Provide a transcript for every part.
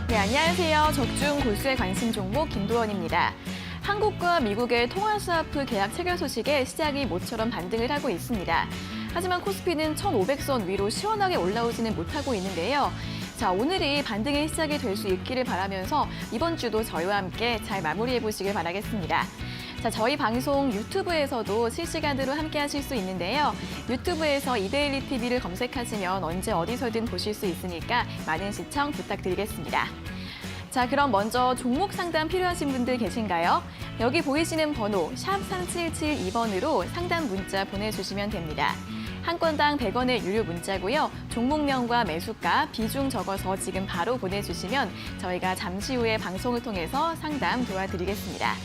네, 안녕하세요. 적중 골수에 관심 종목 김도원입니다. 한국과 미국의 통화스와프 계약 체결 소식에 시장이 모처럼 반등을 하고 있습니다. 하지만 코스피는 1,500선 위로 시원하게 올라오지는 못하고 있는데요. 자, 오늘이 반등의 시작이 될 수 있기를 바라면서 이번 주도 저희와 함께 잘 마무리해 보시길 바라겠습니다. 자, 저희 방송 유튜브에서도 실시간으로 함께 하실 수 있는데요. 유튜브에서 이데일리 TV를 검색하시면 언제 어디서든 보실 수 있으니까 많은 시청 부탁드리겠습니다. 자, 그럼 먼저 종목 상담 필요하신 분들 계신가요? 여기 보이시는 번호 샵 3772번으로 상담 문자 보내주시면 됩니다. 한 건당 100원의 유료 문자고요. 종목명과 매수가, 비중 적어서 지금 바로 보내주시면 저희가 잠시 후에 방송을 통해서 상담 도와드리겠습니다.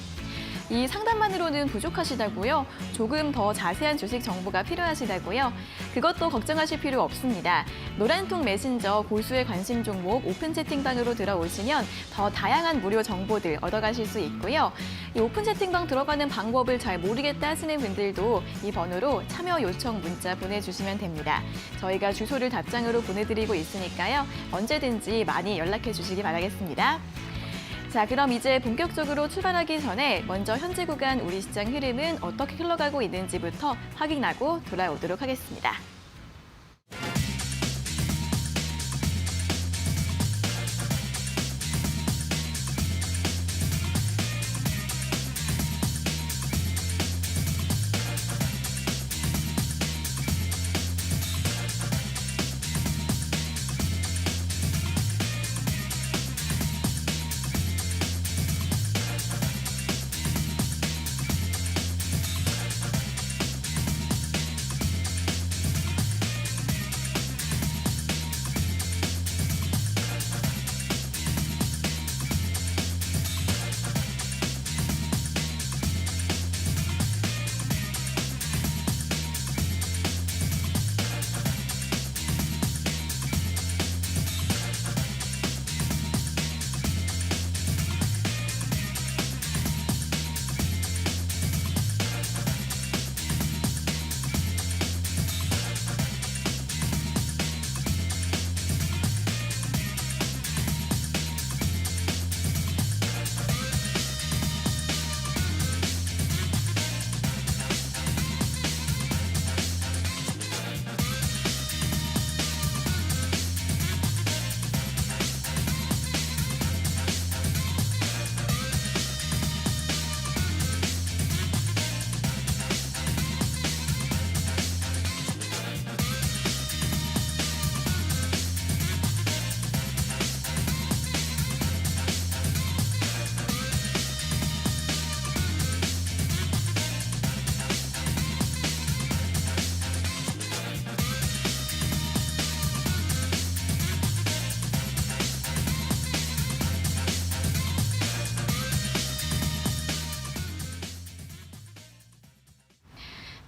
이 상담만으로는 부족하시다고요? 조금 더 자세한 주식 정보가 필요하시다고요? 그것도 걱정하실 필요 없습니다. 노란통 메신저 고수의 관심 종목 오픈 채팅방으로 들어오시면 더 다양한 무료 정보들 얻어가실 수 있고요. 이 오픈 채팅방 들어가는 방법을 잘 모르겠다 하시는 분들도 이 번호로 참여 요청 문자 보내주시면 됩니다. 저희가 주소를 답장으로 보내드리고 있으니까요. 언제든지 많이 연락해 주시기 바라겠습니다. 자, 그럼 이제 본격적으로 출발하기 전에 먼저 현재 구간 우리 시장 흐름은 어떻게 흘러가고 있는지부터 확인하고 돌아오도록 하겠습니다.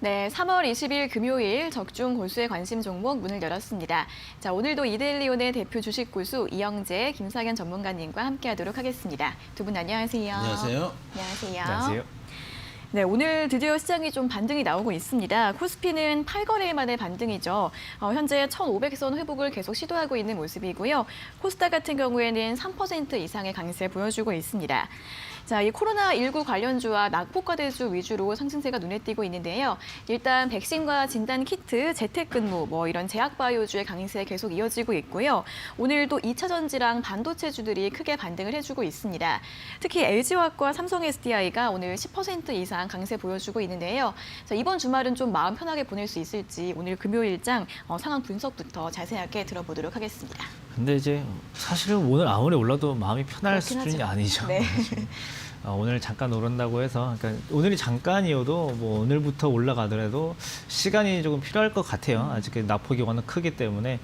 네, 3월 20일 금요일 적중 골수의 관심 종목 문을 열었습니다. 자, 오늘도 이데일리온의 대표 주식 고수 이영재, 김상현 전문가님과 함께하도록 하겠습니다. 두 분 안녕하세요. 안녕하세요. 안녕하세요. 안녕하세요. 네, 오늘 드디어 시장이 좀 반등이 나오고 있습니다. 코스피는 8거래일 만에 반등이죠. 현재 1,500선 회복을 계속 시도하고 있는 모습이고요. 코스닥 같은 경우에는 3% 이상의 강세 보여주고 있습니다. 자, 이 코로나19 관련주와 낙폭과대주 위주로 상승세가 눈에 띄고 있는데요. 일단 백신과 진단 키트, 재택근무, 이런 제약바이오주의 강세 계속 이어지고 있고요. 오늘도 2차 전지랑 반도체주들이 크게 반등을 해주고 있습니다. 특히 LG화학과 삼성 SDI가 오늘 10% 이상 강세 보여주고 있는데요. 자, 이번 주말은 좀 마음 편하게 보낼 수 있을지 오늘 금요일장 상황 분석부터 자세하게 들어보도록 하겠습니다. 근데 이제 사실은 오늘 아무리 올라도 마음이 편할 수준이 하죠. 아니죠. 네. 오늘 잠깐 오른다고 해서, 그러니까 오늘이 잠깐이어도 뭐 오늘부터 올라가더라도 시간이 조금 필요할 것 같아요. 아직 낙폭이 워낙 크기 때문에.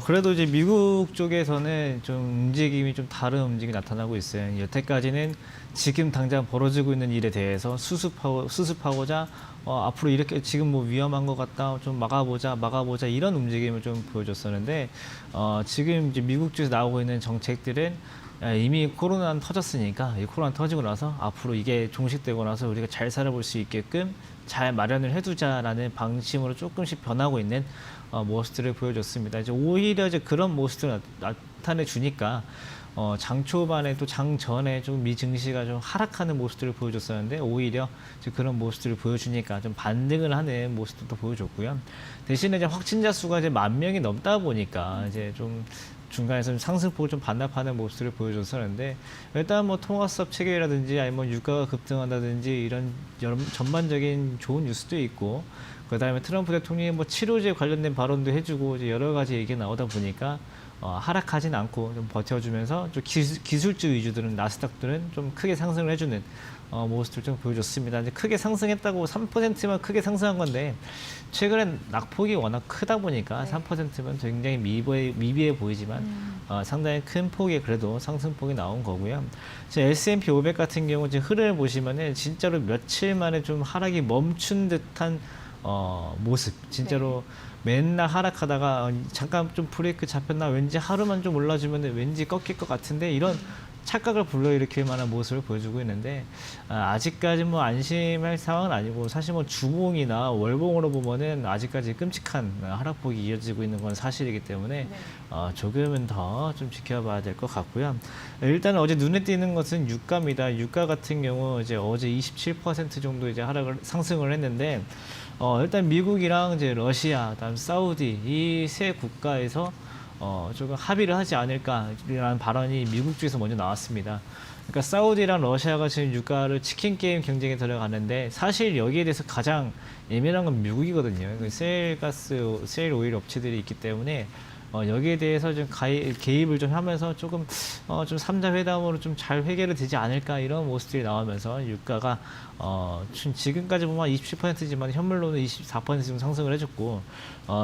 그래도 이제 미국 쪽에서는 좀 움직임이 좀 다른 움직임이 나타나고 있어요. 여태까지는 지금 당장 벌어지고 있는 일에 대해서 수습하고자 앞으로 이렇게 지금 뭐 위험한 것 같다, 좀 막아보자 이런 움직임을 좀 보여줬었는데 지금 이제 미국 쪽에서 나오고 있는 정책들은 이미 코로나는 터졌으니까 이 코로나 터지고 나서 앞으로 이게 종식되고 나서 우리가 잘 살아볼 수 있게끔 잘 마련을 해두자라는 방침으로 조금씩 변하고 있는 모습들을 보여줬습니다. 이제 오히려 이제 그런 모습들을 나타내 주니까 장 초반에 또 장 전에 좀 미 증시가 좀 하락하는 모습들을 보여줬었는데 오히려 이제 그런 모습들을 보여주니까 좀 반등을 하는 모습도 보여줬고요. 대신에 이제 확진자 수가 이제 10,000명이 넘다 보니까 이제 좀 중간에서 좀 상승폭을 좀 반납하는 모습들을 보여줬었는데 일단 뭐 통화수업 체결이라든지 아니면 유가가 급등한다든지 이런 여러 전반적인 좋은 뉴스도 있고 그다음에 트럼프 대통령이 뭐 치료제 관련된 발언도 해주고 이제 여러 가지 얘기가 나오다 보니까 하락하진 않고 좀 버텨주면서 좀 기술주 위주들은 나스닥들은 좀 크게 상승을 해주는 모습을 좀 보여줬습니다. 이제 크게 상승했다고 3%만 크게 상승한 건데 최근엔 낙폭이 워낙 크다 보니까 네. 3%면 굉장히 미비해 보이지만 상당히 큰 폭의 그래도 상승폭이 나온 거고요. S&P 500 같은 경우 이제 흐름을 보시면은 진짜로 며칠 만에 좀 하락이 멈춘 듯한 모습, 진짜로 맨날 하락하다가 잠깐 좀 브레이크 잡혔나 왠지 하루만 좀 올라주면 왠지 꺾일 것 같은데 이런 착각을 불러일으킬 만한 모습을 보여주고 있는데 아직까지 뭐 안심할 상황은 아니고 사실 뭐 주봉이나 월봉으로 보면은 아직까지 끔찍한 하락폭이 이어지고 있는 건 사실이기 때문에 조금은 더 좀 지켜봐야 될 것 같고요. 일단 어제 눈에 띄는 것은 유가입니다. 유가 같은 경우 이제 어제 27% 정도 이제 상승을 했는데 일단 미국이랑 이제 러시아, 다음 사우디 이 세 국가에서 조금 합의를 하지 않을까라는 발언이 미국 쪽에서 먼저 나왔습니다. 그러니까 사우디랑 러시아가 지금 유가를 치킨 게임 경쟁에 들어가는데 사실 여기에 대해서 가장 예민한 건 미국이거든요. 세일가스, 세일 오일 업체들이 있기 때문에 여기에 대해서 좀 개입을 좀 하면서 조금 좀 3자 회담으로 좀 잘 해결이 되지 않을까 이런 모습들이 나오면서 유가가 지금까지 보면 27%지만 현물로는 24% 정도 상승을 해줬고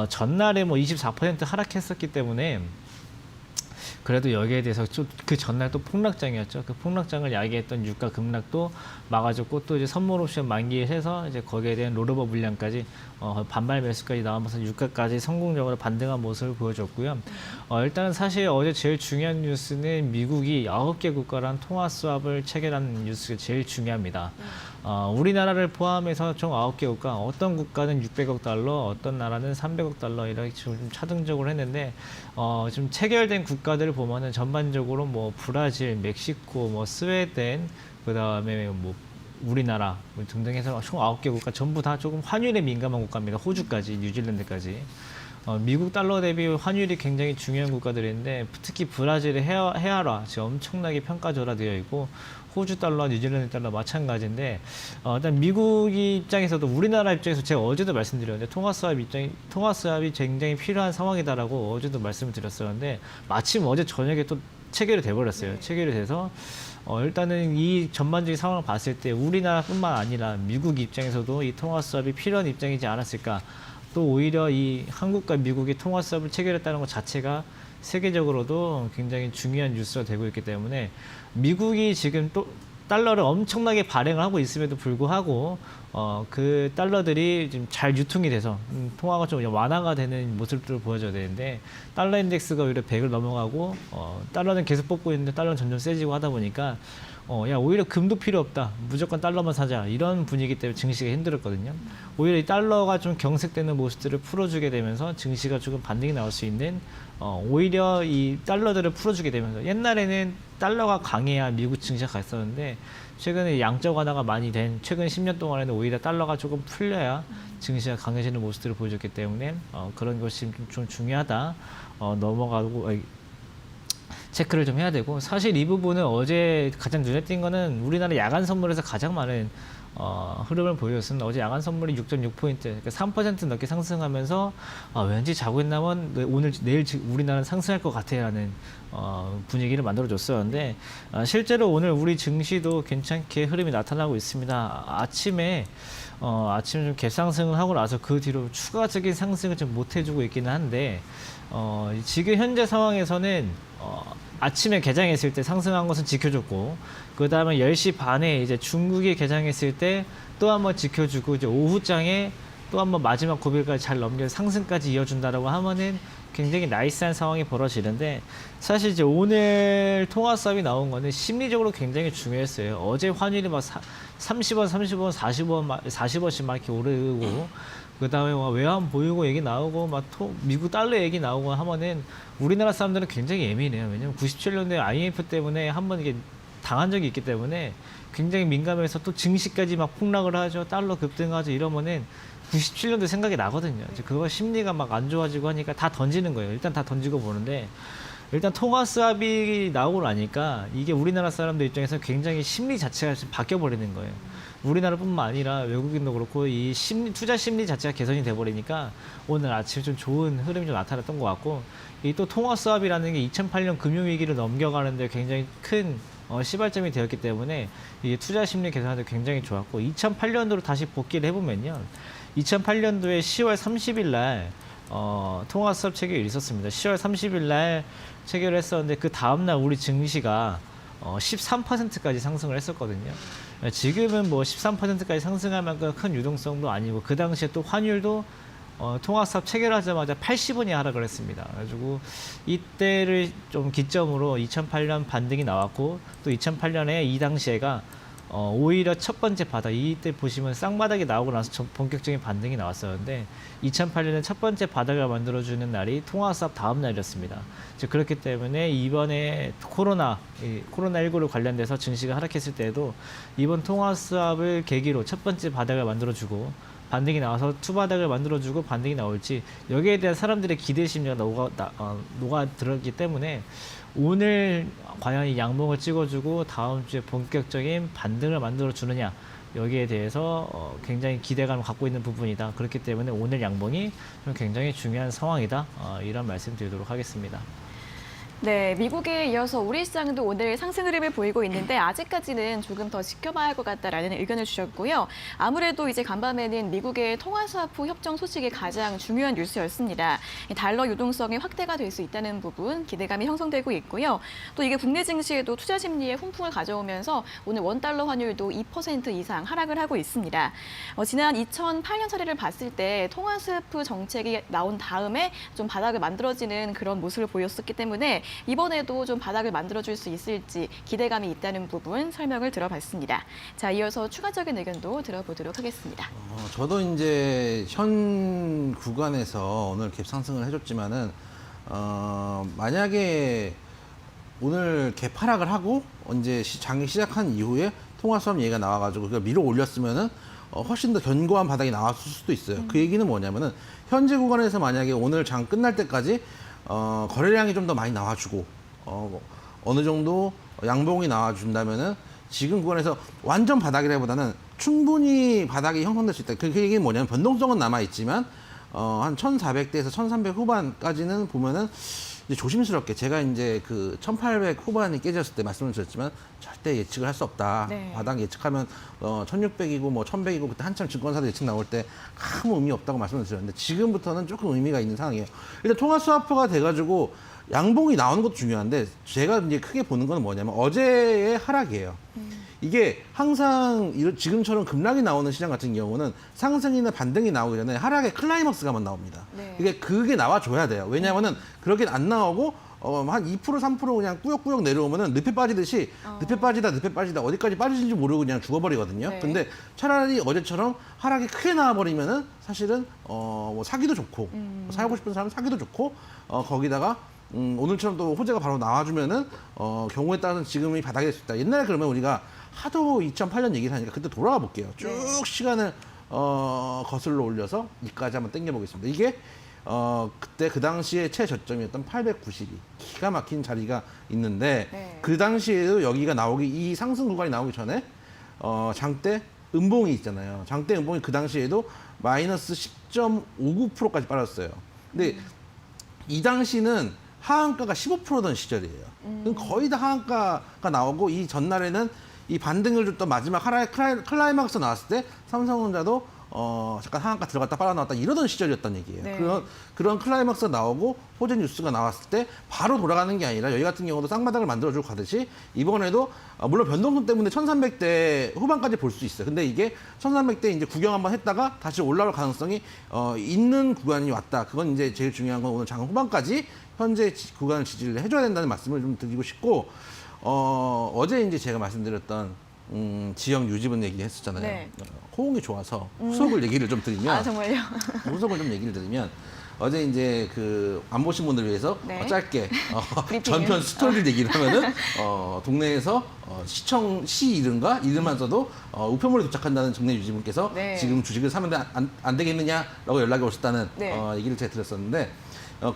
전날에 뭐 24% 하락했었기 때문에 그래도 여기에 대해서 그 전날 또 폭락장이었죠. 그 폭락장을 야기했던 유가 급락도 막아줬고 또 이제 선물 옵션 만기해서 이제 거기에 대한 롤오버 물량까지 반발 매수까지 나오면서 유가까지 성공적으로 반등한 모습을 보여줬고요. 일단은 사실 어제 제일 중요한 뉴스는 미국이 9개 국가랑 통화 수합을 체결한 뉴스가 제일 중요합니다. 우리나라를 포함해서 총 9개 국가, 어떤 국가는 600억 달러, 어떤 나라는 300억 달러 이렇게 좀 차등적으로 했는데 지금 체결된 국가들을 보면은 전반적으로 뭐 브라질, 멕시코, 뭐 스웨덴, 그다음에 뭐 우리나라 등등 해서 총 9개 국가 전부 다 조금 환율에 민감한 국가입니다. 호주까지, 뉴질랜드까지. 미국 달러 대비 환율이 굉장히 중요한 국가들인데 특히 브라질의 헤아라 지금 엄청나게 평가절하되어 있고 호주 달러, 뉴질랜드 달러 마찬가지인데 일단 미국 입장에서도 우리나라 입장에서 제가 어제도 말씀드렸는데 통화 수합이 굉장히 필요한 상황이다라고 어제도 말씀을 드렸었는데 마침 어제 저녁에 또 체결이 돼버렸어요. 체결이 돼서 일단은 이 전반적인 상황을 봤을 때 우리나라뿐만 아니라 미국 입장에서도 이 통화 수합이 필요한 입장이지 않았을까. 또 오히려 이 한국과 미국이 통화 수합을 체결했다는 것 자체가 세계적으로도 굉장히 중요한 뉴스가 되고 있기 때문에 미국이 지금 또 달러를 엄청나게 발행을 하고 있음에도 불구하고 그 달러들이 지금 잘 유통이 돼서 통화가 좀 완화가 되는 모습들을 보여줘야 되는데 달러 인덱스가 오히려 100을 넘어가고 달러는 계속 뽑고 있는데 달러는 점점 세지고 하다 보니까 야 오히려 금도 필요 없다 무조건 달러만 사자 이런 분위기 때문에 증시가 힘들었거든요. 오히려 이 달러가 좀 경색되는 모습들을 풀어주게 되면서 증시가 조금 반등이 나올 수 있는 오히려 이 달러들을 풀어주게 되면서 옛날에는 달러가 강해야 미국 증시가 갔었는데 최근에 양적 완화가 많이 된 최근 10년 동안에는 오히려 달러가 조금 풀려야 증시가 강해지는 모습들을 보여줬기 때문에 그런 것이 좀 중요하다 넘어가고 체크를 좀 해야 되고 사실 이 부분은 어제 가장 눈에 띈 거는 우리나라 야간 선물에서 가장 많은 흐름을 보여줬습니다. 어제 야간 선물이 6.6포인트, 그러니까 3% 넘게 상승하면서 왠지 자고 있나면 내일 우리나라는 상승할 것 같아라는 분위기를 만들어줬었는데 실제로 오늘 우리 증시도 괜찮게 흐름이 나타나고 있습니다. 아침에 좀 갭상승을 하고 나서 그 뒤로 추가적인 상승을 좀 못 해주고 있기는 한데 지금 현재 상황에서는 아침에 개장했을 때 상승한 것은 지켜줬고 그 다음에 10시 반에 이제 중국이 개장했을 때 또 한번 지켜주고 이제 오후장에 또 한번 마지막 고비까지 잘 넘겨 상승까지 이어준다라고 하면은 굉장히 나이스한 상황이 벌어지는데 사실 이제 오늘 통화 수합이 나온 거는 심리적으로 굉장히 중요했어요. 어제 환율이 막 30원, 40원씩 막 이렇게 오르고 그다음에 막 외환 보유고 얘기 나오고 막 미국 달러 얘기 나오고 하면은 우리나라 사람들은 굉장히 예민해요. 왜냐면 97년도에 IMF 때문에 한번 이게 당한 적이 있기 때문에 굉장히 민감해서 또 증시까지 막 폭락을 하죠. 달러 급등하죠. 이러면은 97년도 생각이 나거든요. 이제 그거 심리가 막 안 좋아지고 하니까 다 던지는 거예요. 일단 다 던지고 보는데 일단 통화 수합이 나오고 나니까 이게 우리나라 사람들 입장에서 굉장히 심리 자체가 좀 바뀌어 버리는 거예요. 우리나라뿐만 아니라 외국인도 그렇고 이 투자 심리 자체가 개선이 돼 버리니까 오늘 아침 좀 좋은 흐름이 좀 나타났던 것 같고 이 또 통화 수합이라는 게 2008년 금융위기를 넘겨가는데 굉장히 큰 시발점이 되었기 때문에 이 투자 심리 개선하는데 굉장히 좋았고 2008년도로 다시 복귀를 해보면요. 2008년도에 10월 30일 날 통화 수합 체결이 있었습니다. 10월 30일 날 체결을 했었는데 그 다음 날 우리 증시가 13%까지 상승을 했었거든요. 지금은 뭐 13%까지 상승할 만큼 큰 유동성도 아니고 그 당시에 또 환율도 통화수합 체결하자마자 80원이 하락을 했습니다. 그래가지고 이때를 좀 기점으로 2008년 반등이 나왔고 또 2008년에 이 당시에가 오히려 첫 번째 바닥, 이때 보시면 쌍바닥이 나오고 나서 본격적인 반등이 나왔었는데 2008년에 첫 번째 바닥을 만들어주는 날이 통화수합 다음 날이었습니다. 그렇기 때문에 이번에 코로나19를 관련돼서 증시가 하락했을 때도 이번 통화수합을 계기로 첫 번째 바닥을 만들어주고 반등이 나와서 투바닥을 만들어주고 반등이 나올지 여기에 대한 사람들의 기대 심리가 녹아들었기 때문에 오늘 과연 이 양봉을 찍어주고 다음 주에 본격적인 반등을 만들어주느냐 여기에 대해서 굉장히 기대감을 갖고 있는 부분이다. 그렇기 때문에 오늘 양봉이 굉장히 중요한 상황이다. 이런 말씀 드리도록 하겠습니다. 네, 미국에 이어서 우리 시장도 오늘 상승 흐름을 보이고 있는데 아직까지는 조금 더 지켜봐야 할 것 같다라는 의견을 주셨고요. 아무래도 이제 간밤에는 미국의 통화수합후 협정 소식이 가장 중요한 뉴스였습니다. 달러 유동성이 확대가 될 수 있다는 부분 기대감이 형성되고 있고요. 또 이게 국내 증시에도 투자 심리에 훈풍을 가져오면서 오늘 원달러 환율도 2% 이상 하락을 하고 있습니다. 지난 2008년 사례를 봤을 때 통화수합후 정책이 나온 다음에 좀 바닥을 만들어지는 그런 모습을 보였었기 때문에 이번에도 좀 바닥을 만들어줄 수 있을지 기대감이 있다는 부분 설명을 들어봤습니다. 자, 이어서 추가적인 의견도 들어보도록 하겠습니다. 저도 이제 현 구간에서 오늘 갭 상승을 해줬지만은 만약에 오늘 갭 하락을 하고 이제 장이 시작한 이후에 통화 수합 얘기가 나와가지고 그걸 밀어 올렸으면은 훨씬 더 견고한 바닥이 나왔을 수도 있어요. 그 얘기는 뭐냐면은 현재 구간에서 만약에 오늘 장 끝날 때까지 거래량이 좀 더 많이 나와주고 어느 정도 양봉이 나와준다면은 지금 구간에서 완전 바닥이라기보다는 충분히 바닥이 형성될 수 있다. 그 얘기는 뭐냐면 변동성은 남아있지만 한 1,400대에서 1,300 후반까지는 보면은 이제 조심스럽게 제가 이제 그 1,800 후반이 깨졌을 때 말씀을 드렸지만 절대 예측을 할 수 없다. 네. 바닥 예측하면 1,600이고 뭐 1,100이고 그때 한참 증권사들 예측 나올 때 아무 의미 없다고 말씀을 드렸는데 지금부터는 조금 의미가 있는 상황이에요. 일단 통화 스와프가 돼가지고 양봉이 나오는 것도 중요한데 제가 이제 크게 보는 건 뭐냐면 어제의 하락이에요. 이게 항상 지금처럼 급락이 나오는 시장 같은 경우는 상승이나 반등이 나오기 전에 하락의 클라이막스가 한번 나옵니다. 네. 그게 나와줘야 돼요. 왜냐하면은 그렇게 안 나오고 한 2% 3% 그냥 꾸역꾸역 내려오면은 늪에 빠지듯이 늪에 빠지다 어디까지 빠지는지 모르고 그냥 죽어버리거든요. 네. 근데 차라리 어제처럼 하락이 크게 나와버리면은 사실은 뭐 사기도 좋고 사고 싶은 사람 사기도 좋고 거기다가 오늘처럼 또 호재가 바로 나와주면은 경우에 따라서 지금이 바닥이 될 수 있다. 옛날에 그러면 우리가 하도 2008년 얘기를 하니까 그때 돌아가 볼게요. 쭉 시간을 거슬러 올려서 이까지 한번 당겨 보겠습니다. 이게 그때 그 당시에 최저점이었던 892 기가 막힌 자리가 있는데 네. 그 당시에도 여기가 나오기 이 상승 구간이 나오기 전에 장대 음봉이 있잖아요. 장대 음봉이 그 당시에도 마이너스 10.59%까지 빠졌어요. 근데 이 당시는 하한가가 15%던 시절이에요. 그럼 거의 다 하한가가 나오고 이 전날에는 이 반등을 줬던 마지막 클라이막스 나왔을 때 삼성전자도 잠깐 하한가 들어갔다 빨아나왔다 이러던 시절이었단 얘기예요. 네. 그런 클라이막스가 나오고 호재 뉴스가 나왔을 때 바로 돌아가는 게 아니라 여기 같은 경우도 쌍바닥을 만들어주고 가듯이 이번에도 물론 변동성 때문에 1300대 후반까지 볼 수 있어요. 근데 이게 1300대 이제 구경 한번 했다가 다시 올라올 가능성이 있는 구간이 왔다. 그건 이제 제일 중요한 건 오늘 장 후반까지 현재 구간을 지지를 해줘야 된다는 말씀을 좀 드리고 싶고 어제 이제 제가 말씀드렸던 지역 유지분 얘기 했었잖아요. 네. 호응이 좋아서 후속을 얘기를 좀 드리면 아, 정말요? 후속을 좀 얘기를 드리면 어제 이제 그 안 보신 분들을 위해서 네. 짧게 브리핑을. 전편 스토리를 얘기를 하면은 동네에서 시 이름과 이름만 써도 우편물이 도착한다는 정례 유지분께서 네. 지금 주식을 사면 안 되겠느냐라고 연락이 오셨다는 네. 얘기를 제가 드렸었는데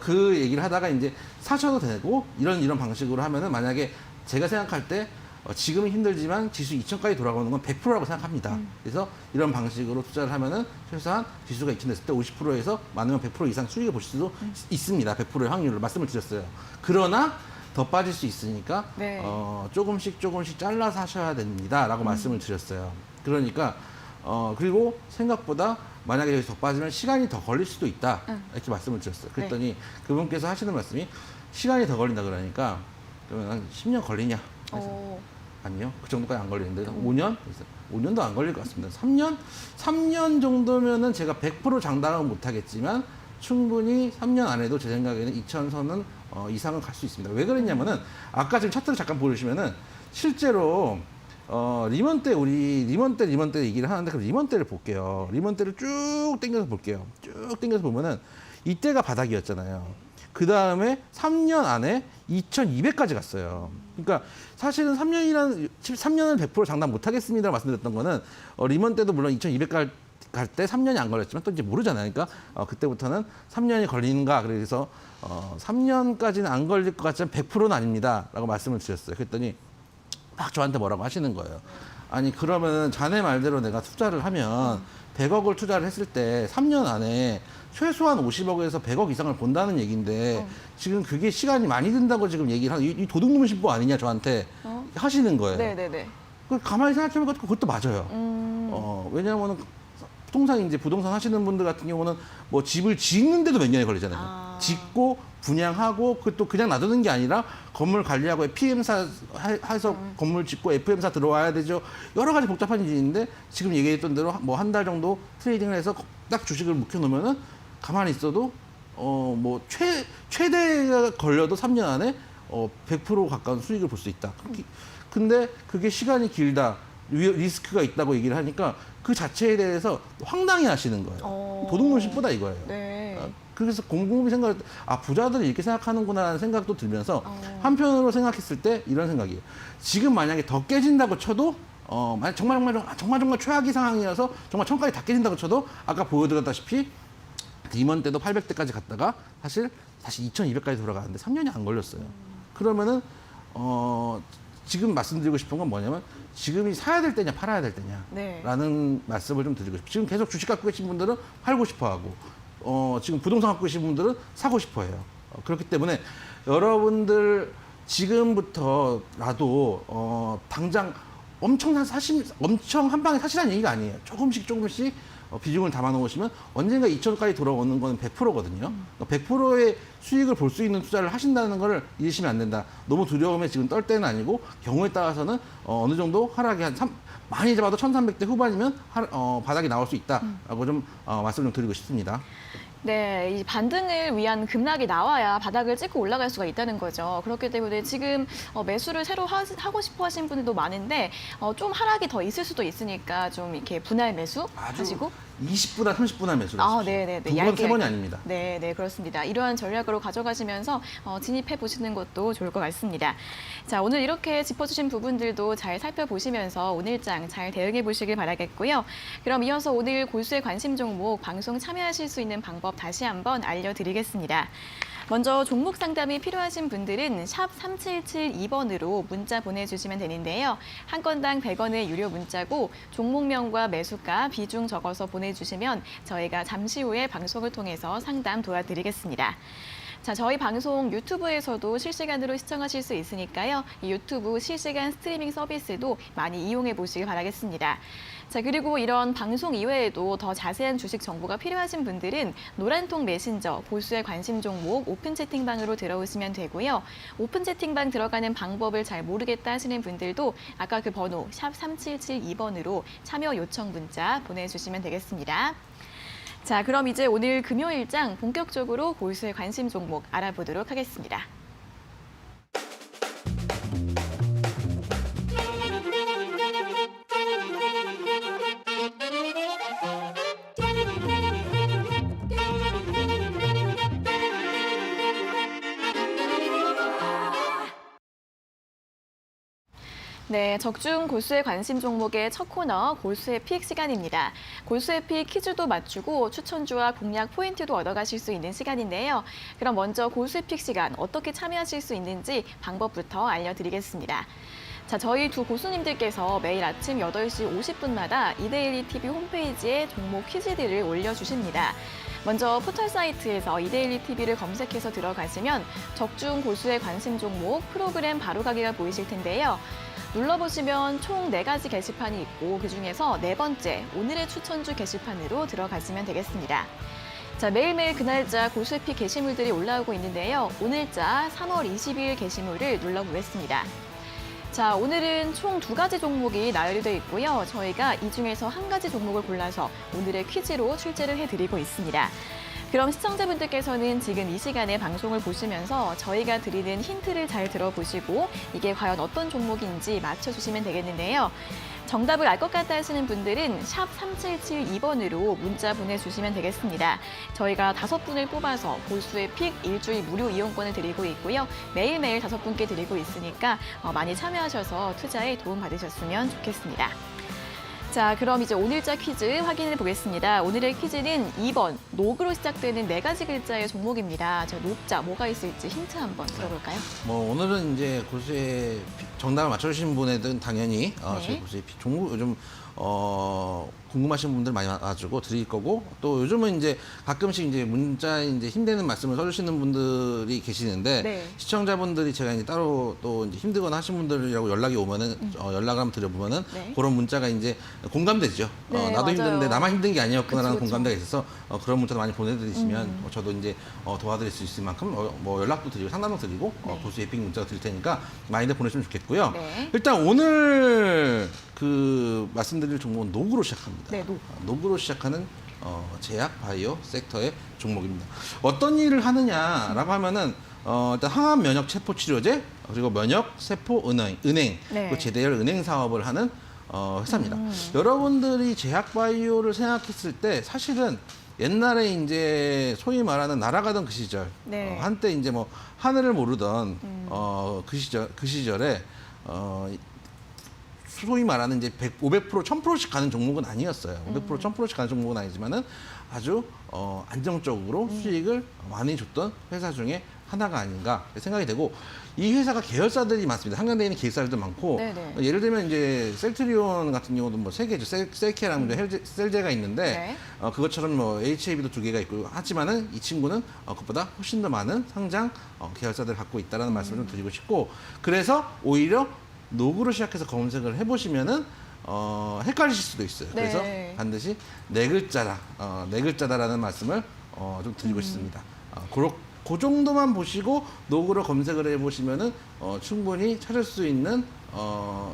그 얘기를 하다가 이제 사셔도 되고 이런 방식으로 하면은 만약에 제가 생각할 때 지금은 힘들지만 지수 2000까지 돌아오는 건 100%라고 생각합니다. 그래서 이런 방식으로 투자를 하면은 최소한 지수가 2000 됐을 때 50%에서 많으면 100% 이상 수익을 보실 수도 있습니다. 100%의 확률로 말씀을 드렸어요. 그러나 더 빠질 수 있으니까 네. 조금씩 잘라서 하셔야 됩니다라고 말씀을 드렸어요. 그러니까 그리고 생각보다 만약에 여기서 더 빠지면 시간이 더 걸릴 수도 있다 이렇게 말씀을 드렸어요. 그랬더니 그분께서 하시는 말씀이 시간이 더 걸린다 그러니까 그러면 한 10년 걸리냐? 아니요. 그 정도까지 안 걸리는데 5년? 5년도 안 걸릴 것 같습니다. 3년? 3년 정도면은 제가 100% 장담은 못하겠지만 충분히 3년 안에도 제 생각에는 2000선은 이상은 갈 수 있습니다. 왜 그랬냐면은 아까 지금 차트를 잠깐 보여주시면은 실제로 리먼 때 리먼 때 얘기를 하는데 그 리먼 때를 볼게요. 리먼 때를 쭉 당겨서 볼게요. 쭉 당겨서 보면은 이때가 바닥이었잖아요. 그 다음에 3년 안에 2200까지 갔어요. 그러니까 사실은 3년을 100% 장담 못 하겠습니다 말씀드렸던 거는 리먼 때도 물론 2200 갈 때 3년이 안 걸렸지만 또 이제 모르잖아요. 그러니까 그때부터는 3년이 걸리는가 그래서 3년까지는 안 걸릴 것 같지만 100%는 아닙니다 라고 말씀을 드렸어요. 그랬더니 막 저한테 뭐라고 하시는 거예요. 아니 그러면 자네 말대로 내가 투자를 하면 100억을 투자를 했을 때 3년 안에 최소한 50억에서 100억 이상을 본다는 얘기인데 지금 그게 시간이 많이 든다고 지금 얘기를 하는 이 도둑놈 신부 아니냐 저한테 하시는 거예요. 네네네. 가만히 생각해보면 그것도 맞아요. 왜냐하면 통상 이제 부동산 하시는 분들 같은 경우는 뭐 집을 짓는데도 몇 년이 걸리잖아요. 짓고 분양하고 그것도 그냥 놔두는 게 아니라 건물 관리하고 PM사 해서 건물 짓고 FM사 들어와야 되죠. 여러 가지 복잡한 일이 있는데 지금 얘기했던 대로 뭐 한 달 정도 트레이딩을 해서 딱 주식을 묵혀놓으면은 가만히 있어도 뭐 최대가 걸려도 3년 안에 100% 가까운 수익을 볼 수 있다. 근데 그게 시간이 길다. 리스크가 있다고 얘기를 하니까 그 자체에 대해서 황당해 하시는 거예요. 도둑놈식보다 이거예요. 네. 그래서 곰곰이 생각할 때, 부자들이 이렇게 생각하는구나라는 생각도 들면서 한편으로 생각했을 때 이런 생각이에요. 지금 만약에 더 깨진다고 쳐도, 만약 정말 최악의 상황이어서 정말 천까지 다 깨진다고 쳐도 아까 보여드렸다시피 리먼 때도 800대까지 갔다가 사실 다시 2200까지 돌아가는데 3년이 안 걸렸어요. 그러면은, 지금 말씀드리고 싶은 건 뭐냐면 지금이 사야 될 때냐 팔아야 될 때냐 네. 라는 말씀을 좀 드리고 싶어요. 지금 계속 주식 갖고 계신 분들은 팔고 싶어 하고 지금 부동산 갖고 계신 분들은 사고 싶어 해요. 그렇기 때문에 여러분들 지금부터라도 당장 엄청 한 방에 사시라는 얘기가 아니에요. 조금씩 비중을 담아 놓으시면 언젠가 2천까지 돌아오는 건 100%거든요. 100%의 수익을 볼 수 있는 투자를 하신다는 걸 잊으시면 안 된다. 너무 두려움에 지금 떨 때는 아니고 경우에 따라서는 어느 정도 하락이 많이 잡아도 1300대 후반이면 바닥이 나올 수 있다라고 좀 말씀 좀 드리고 싶습니다. 네, 이 반등을 위한 급락이 나와야 바닥을 찍고 올라갈 수가 있다는 거죠. 그렇기 때문에 지금 매수를 새로 하고 싶어 하신 분들도 많은데 좀 하락이 더 있을 수도 있으니까 좀 이렇게 분할 매수 하시고 20분할, 30분할 매수를 하십시오. 네네네. 두 번, 세 번이 아닙니다. 네, 그렇습니다. 이러한 전략으로 가져가시면서 진입해 보시는 것도 좋을 것 같습니다. 자, 오늘 이렇게 짚어주신 부분들도 잘 살펴보시면서 오늘장 잘 대응해 보시길 바라겠고요. 그럼 이어서 오늘 골수의 관심 종목 방송 참여하실 수 있는 방법 다시 한번 알려드리겠습니다. 먼저 종목 상담이 필요하신 분들은 샵 3772번으로 문자 보내주시면 되는데요. 한 건당 100원의 유료 문자고 종목명과 매수가, 비중 적어서 보내주시면 저희가 잠시 후에 방송을 통해서 상담 도와드리겠습니다. 자, 저희 방송 유튜브에서도 실시간으로 시청하실 수 있으니까요. 이 유튜브 실시간 스트리밍 서비스도 많이 이용해 보시길 바라겠습니다. 자, 그리고 이런 방송 이외에도 더 자세한 주식 정보가 필요하신 분들은 노란통 메신저, 골수의 관심 종목 오픈 채팅방으로 들어오시면 되고요. 오픈 채팅방 들어가는 방법을 잘 모르겠다 하시는 분들도 아까 그 번호 샵 3772번으로 참여 요청 문자 보내주시면 되겠습니다. 자, 그럼 이제 오늘 금요일장 본격적으로 골수의 관심 종목 알아보도록 하겠습니다. 네, 적중 골수의 관심 종목의 첫 코너 골수의 픽 시간입니다. 골수의 픽 퀴즈도 맞추고 추천주와 공략 포인트도 얻어가실 수 있는 시간인데요. 그럼 먼저 골수의 픽 시간 어떻게 참여하실 수 있는지 방법부터 알려드리겠습니다. 자, 저희 두 고수님들께서 매일 아침 8시 50분마다 이데일리 TV 홈페이지에 종목 퀴즈들을 올려주십니다. 먼저 포털 사이트에서 이데일리 TV를 검색해서 들어가시면 적중 고수의 관심 종목 프로그램 바로가기가 보이실 텐데요. 눌러보시면 총 4가지 게시판이 있고 그중에서 4번째 오늘의 추천주 게시판으로 들어가시면 되겠습니다. 자, 매일매일 그날짜 고수의 픽 게시물들이 올라오고 있는데요. 오늘자 3월 20일 게시물을 눌러보겠습니다. 자, 오늘은 총 2가지 종목이 나열이 되어 있고요. 저희가 이 중에서 한 가지 종목을 골라서 오늘의 퀴즈로 출제를 해드리고 있습니다. 그럼 시청자분들께서는 지금 이 시간에 방송을 보시면서 저희가 드리는 힌트를 잘 들어보시고 이게 과연 어떤 종목인지 맞춰주시면 되겠는데요. 정답을 알 것 같다 하시는 분들은 샵 3772번으로 문자 보내주시면 되겠습니다. 저희가 5분을 뽑아서 골수의 픽 일주일 무료 이용권을 드리고 있고요. 매일매일 5분께 드리고 있으니까 많이 참여하셔서 투자에 도움 받으셨으면 좋겠습니다. 자, 그럼 이제 오늘자 퀴즈 확인해 보겠습니다. 오늘의 퀴즈는 2번 녹으로 시작되는 4가지 글자의 종목입니다. 저 녹자 뭐가 있을지 힌트 한번 들어볼까요? 뭐 오늘은 이제 골수의 정답을 맞춰주신 분에든 당연히 저희 골수의 종목 요즘 궁금하신 분들 많이 와가지고 드릴 거고 또 요즘은 이제 가끔씩 이제 문자에 이제 힘드는 말씀을 써주시는 분들이 계시는데 네. 시청자분들이 제가 이제 따로 또 이제 힘들거나 하신 분들이라고 연락이 오면은 연락을 한번 드려보면은 네. 그런 문자가 이제 공감되죠. 네, 나도 맞아요. 힘든데 나만 힘든 게 아니었구나라는 그쵸, 그쵸. 공감대가 있어서 그런 문자도 많이 보내드리시면 저도 이제 도와드릴 수 있을 만큼 뭐 연락도 드리고 상담도 드리고 골수 에픽 문자가 드릴 테니까 많이들 보내주시면 좋겠고요. 네. 일단 오늘 그 말씀드릴 종목은 녹으로 시작합니다. 네, 녹. 녹으로 시작하는 제약 바이오 섹터의 종목입니다. 어떤 일을 하느냐라고 하면은 일단 항암 면역 체포 치료제 그리고 면역 세포 은행 네. 그리고 제대열 은행 사업을 하는 회사입니다. 여러분들이 제약 바이오를 생각했을 때 사실은 옛날에 이제 소위 말하는 날아가던 그 시절 네. 한때 이제 뭐 하늘을 모르던 그 시절에 소위 말하는 이제 500% 1000%씩 가는 종목은 아니었어요. 500% 1000%씩 가는 종목은 아니지만은 아주 안정적으로 수익을 많이 줬던 회사 중에 하나가 아닌가 생각이 되고 이 회사가 계열사들이 많습니다. 한강대에 있는 계열사들도 많고 네네. 예를 들면 이제 셀트리온 같은 경우도 뭐 3개죠. 셀케랑 셀제가 있는데 네. 그것처럼 뭐 HAB도 2개가 있고 하지만은 이 친구는 그것보다 훨씬 더 많은 상장 계열사들을 갖고 있다라는 말씀을 좀 드리고 싶고 그래서 오히려 녹으로 시작해서 검색을 해보시면은 헷갈리실 수도 있어요. 네. 그래서 반드시 4글자다, 4글자다라는 말씀을 좀 드리고 싶습니다. 그 정도만 보시고 녹으로 검색을 해보시면은 충분히 찾을 수 있는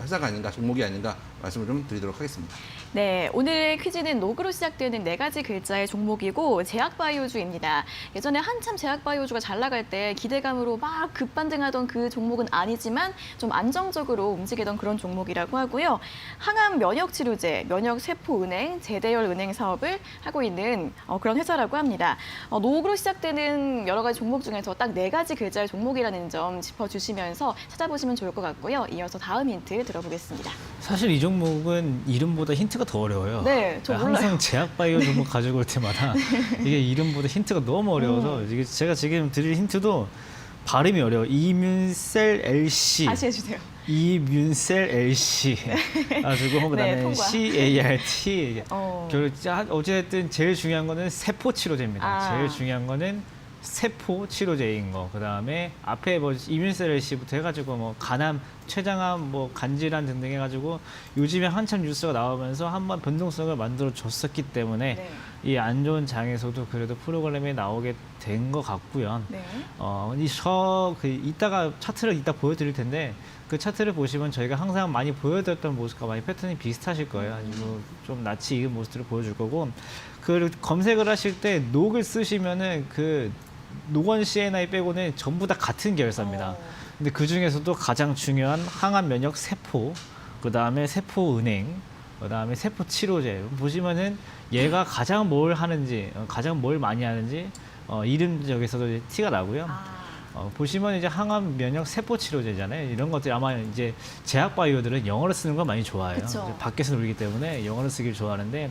회사가 아닌가, 종목이 아닌가 말씀을 좀 드리도록 하겠습니다. 네, 오늘의 퀴즈는 녹으로 시작되는 4가지 글자의 종목이고 제약바이오주입니다. 예전에 한참 제약바이오주가 잘 나갈 때 기대감으로 막 급반등하던 그 종목은 아니지만 좀 안정적으로 움직이던 그런 종목이라고 하고요. 항암 면역치료제, 면역세포은행, 제대열 은행 사업을 하고 있는 그런 회사라고 합니다. 녹으로 시작되는 여러 가지 종목 중에서 딱 4가지 글자의 종목이라는 점 짚어주시면서 찾아보시면 좋을 것 같고요. 이어서 다음 힌트 들어보겠습니다. 사실 이 종목은 이름보다 힌트가 더 어려워요. 네, 저 몰라요. 항상 제약바이오 종목 가지고 올 때마다 이게 이름보다 힌트가 너무 어려워서 이게 제가 지금 드릴 힌트도 발음이 어려워. 이뮨셀 LC. 다시 해주세요. 이뮨셀 LC. 가지고 그다음에 통과. CART. 어. 어쨌든 제일 중요한 거는 세포 치료제입니다. 아. 제일 중요한 거는 세포 치료제인 거. 그다음에 앞에 뭐 이뮨셀 LC부터 해가지고 뭐 간암, 췌장암, 뭐 간질환 등등 해가지고 요즘에 한참 뉴스가 나오면서 한번 변동성을 만들어 줬었기 때문에 네. 이 안 좋은 장에서도 그래도 프로그램에 나오게 된 것 같고요. 네. 이따가 차트를 이따 보여드릴 텐데 그 차트를 보시면 저희가 항상 많이 보여드렸던 모습과 많이 패턴이 비슷하실 거예요. 아니고 좀 낯이 익은 모습들을 보여줄 거고 그 검색을 하실 때 녹을 쓰시면은 그 녹원 CNI 빼고는 전부 다 같은 계열사입니다. 근데 그 중에서도 가장 중요한 항암 면역 세포, 그 다음에 세포 은행, 그 다음에 세포 치료제 보시면은 얘가 가장 뭘 하는지, 가장 뭘 많이 하는지 이름 적에서도 티가 나고요. 보시면 이제 항암 면역 세포 치료제잖아요. 이런 것들이 아마 이제 제약 바이오들은 영어로 쓰는 걸 많이 좋아해요. 그쵸. 이제 밖에서 놀기 때문에 영어로 쓰기를 좋아하는데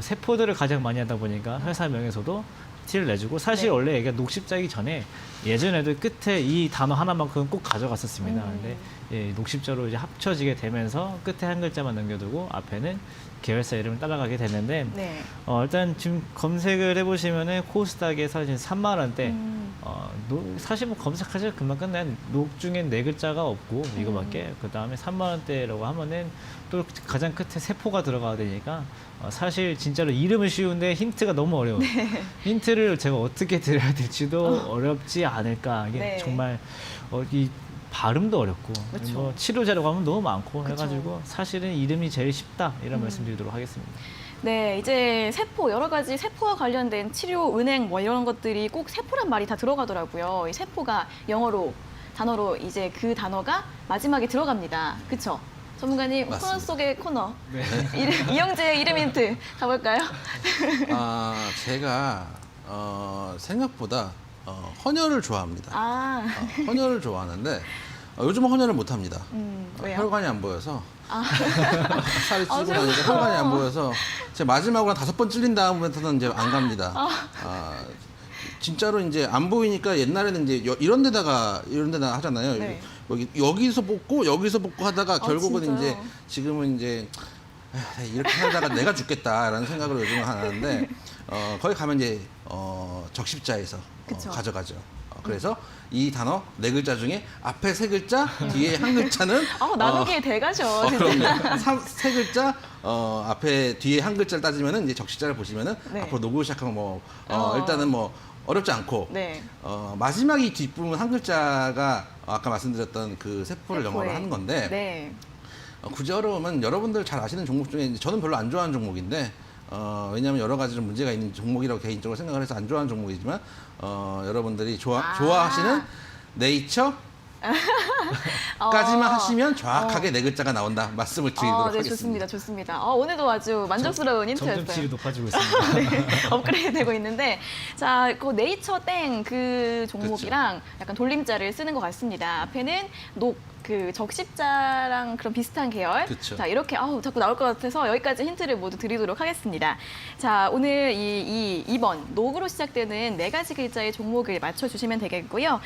세포들을 가장 많이 하다 보니까 회사 명에서도 티를 내주고 사실 네. 원래 얘가 녹십자이기 전에 예전에도 끝에 이 단어 하나만큼 꼭 가져갔었습니다. 근데 예, 녹십자로 이제 합쳐지게 되면서 끝에 한 글자만 남겨두고 앞에는 계열사 이름을 따라가게 됐는데 네. 일단 지금 검색을 해보시면은 코스닥에서 지금 3만 원대 사실 뭐 검색하셔도 금방 끝나요. 녹 중엔 네 글자가 없고 이거밖에 그 다음에 3만 원대라고 하면은 또 가장 끝에 세포가 들어가야 되니까 사실 진짜로 이름은 쉬운데 힌트가 너무 어려워요. 힌트를 제가 어떻게 드려야 될지도 어렵지 않을까. 이게 네. 정말 이 발음도 어렵고 그쵸. 뭐 치료 자료가 하면 너무 많고 그쵸. 해가지고 사실은 이름이 제일 쉽다 이런 말씀드리도록 하겠습니다. 네, 이제 세포, 여러 가지 세포와 관련된 치료, 은행 뭐 이런 것들이 꼭 세포란 말이 다 들어가더라고요. 이 세포가 영어로, 단어로 이제 그 단어가 마지막에 들어갑니다. 그쵸? 전문가님, 맞습니다. 코너 속의 코너. 네. 이영재의 이름 힌트 가볼까요? 제가 생각보다 헌혈을 좋아합니다. 헌혈을 좋아하는데 요즘은 헌혈을 못 합니다. 왜요? 혈관이 안 보여서 살이 찌고 슬퍼. 나니까 혈관이 안 보여서 제 마지막으로 한 5번 찔린 다음부터는 이제 안 갑니다. 진짜로 이제 안 보이니까 옛날에는 이제 이런 데다가 하잖아요. 네. 여기서 뽑고 하다가 결국은 진짜요? 이제 지금은 이제 이렇게 하다가 내가 죽겠다라는 생각으로 요즘은 하는데 거기 가면 이제 적십자에서 그쵸. 가져가죠. 그래서 이 단어 네 글자 중에 앞에 세 글자, 뒤에 한 글자는 나누기의 대가죠, 진짜. 그럼요. 세 글자 앞에 뒤에 한 글자를 따지면은 이제 적시자를 보시면은 네. 앞으로 녹음을 시작하면 뭐 일단은 뭐 어렵지 않고 네. 마지막 이 뒷부분 한 글자가 아까 말씀드렸던 그 세포를 영어로 세포에. 하는 건데 네. 굳이 어려우면 여러분들 잘 아시는 종목 중에 이제 저는 별로 안 좋아하는 종목인데 왜냐하면 여러 가지 좀 문제가 있는 종목이라고 개인적으로 생각을 해서 안 좋아하는 종목이지만 여러분들이 좋아하시는 네이처 까지만 하시면 정확하게 네 글자가 나온다 말씀을 드리도록 네, 하겠습니다. 좋습니다. 좋습니다. 오늘도 아주 만족스러운 힌트였어요. 점점 질이 높아지고 있습니다. 네, 업그레이드 되고 있는데, 자, 그 네이처 땡 그 종목이랑 약간 돌림자를 쓰는 것 같습니다. 앞에는 그 적십자랑 그런 비슷한 계열. 그쵸. 자, 이렇게 자꾸 나올 것 같아서 여기까지 힌트를 모두 드리도록 하겠습니다. 자, 오늘 이 2번 녹으로 시작되는 네 가지 글자의 종목을 맞춰주시면 되겠고요.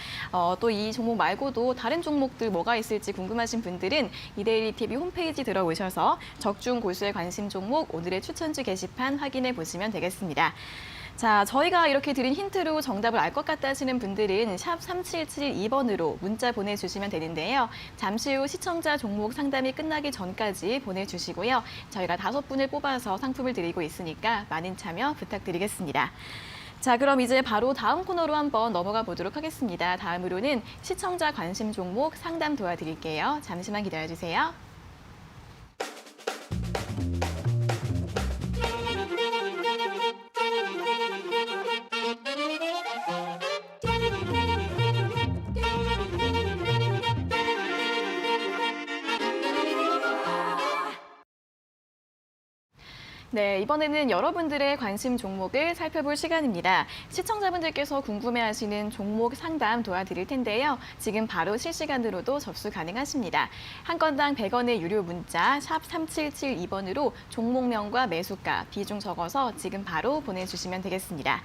또 이 종목 말고도 다른 종목들 뭐가 있을지 궁금하신 분들은 이데일리 TV 홈페이지 들어오셔서 적중 고수의 관심 종목 오늘의 추천주 게시판 확인해 보시면 되겠습니다. 자, 저희가 이렇게 드린 힌트로 정답을 알 것 같다 하시는 분들은 샵 3772번으로 문자 보내주시면 되는데요. 잠시 후 시청자 종목 상담이 끝나기 전까지 보내주시고요. 저희가 5분을 뽑아서 상품을 드리고 있으니까 많은 참여 부탁드리겠습니다. 자, 그럼 이제 바로 다음 코너로 한번 넘어가 보도록 하겠습니다. 다음으로는 시청자 관심 종목 상담 도와드릴게요. 잠시만 기다려주세요. 네, 이번에는 여러분들의 관심 종목을 살펴볼 시간입니다. 시청자분들께서 궁금해하시는 종목 상담 도와드릴 텐데요. 지금 바로 실시간으로도 접수 가능하십니다. 한 건당 100원의 유료 문자 샵 3772번으로 종목명과 매수가, 비중 적어서 지금 바로 보내주시면 되겠습니다.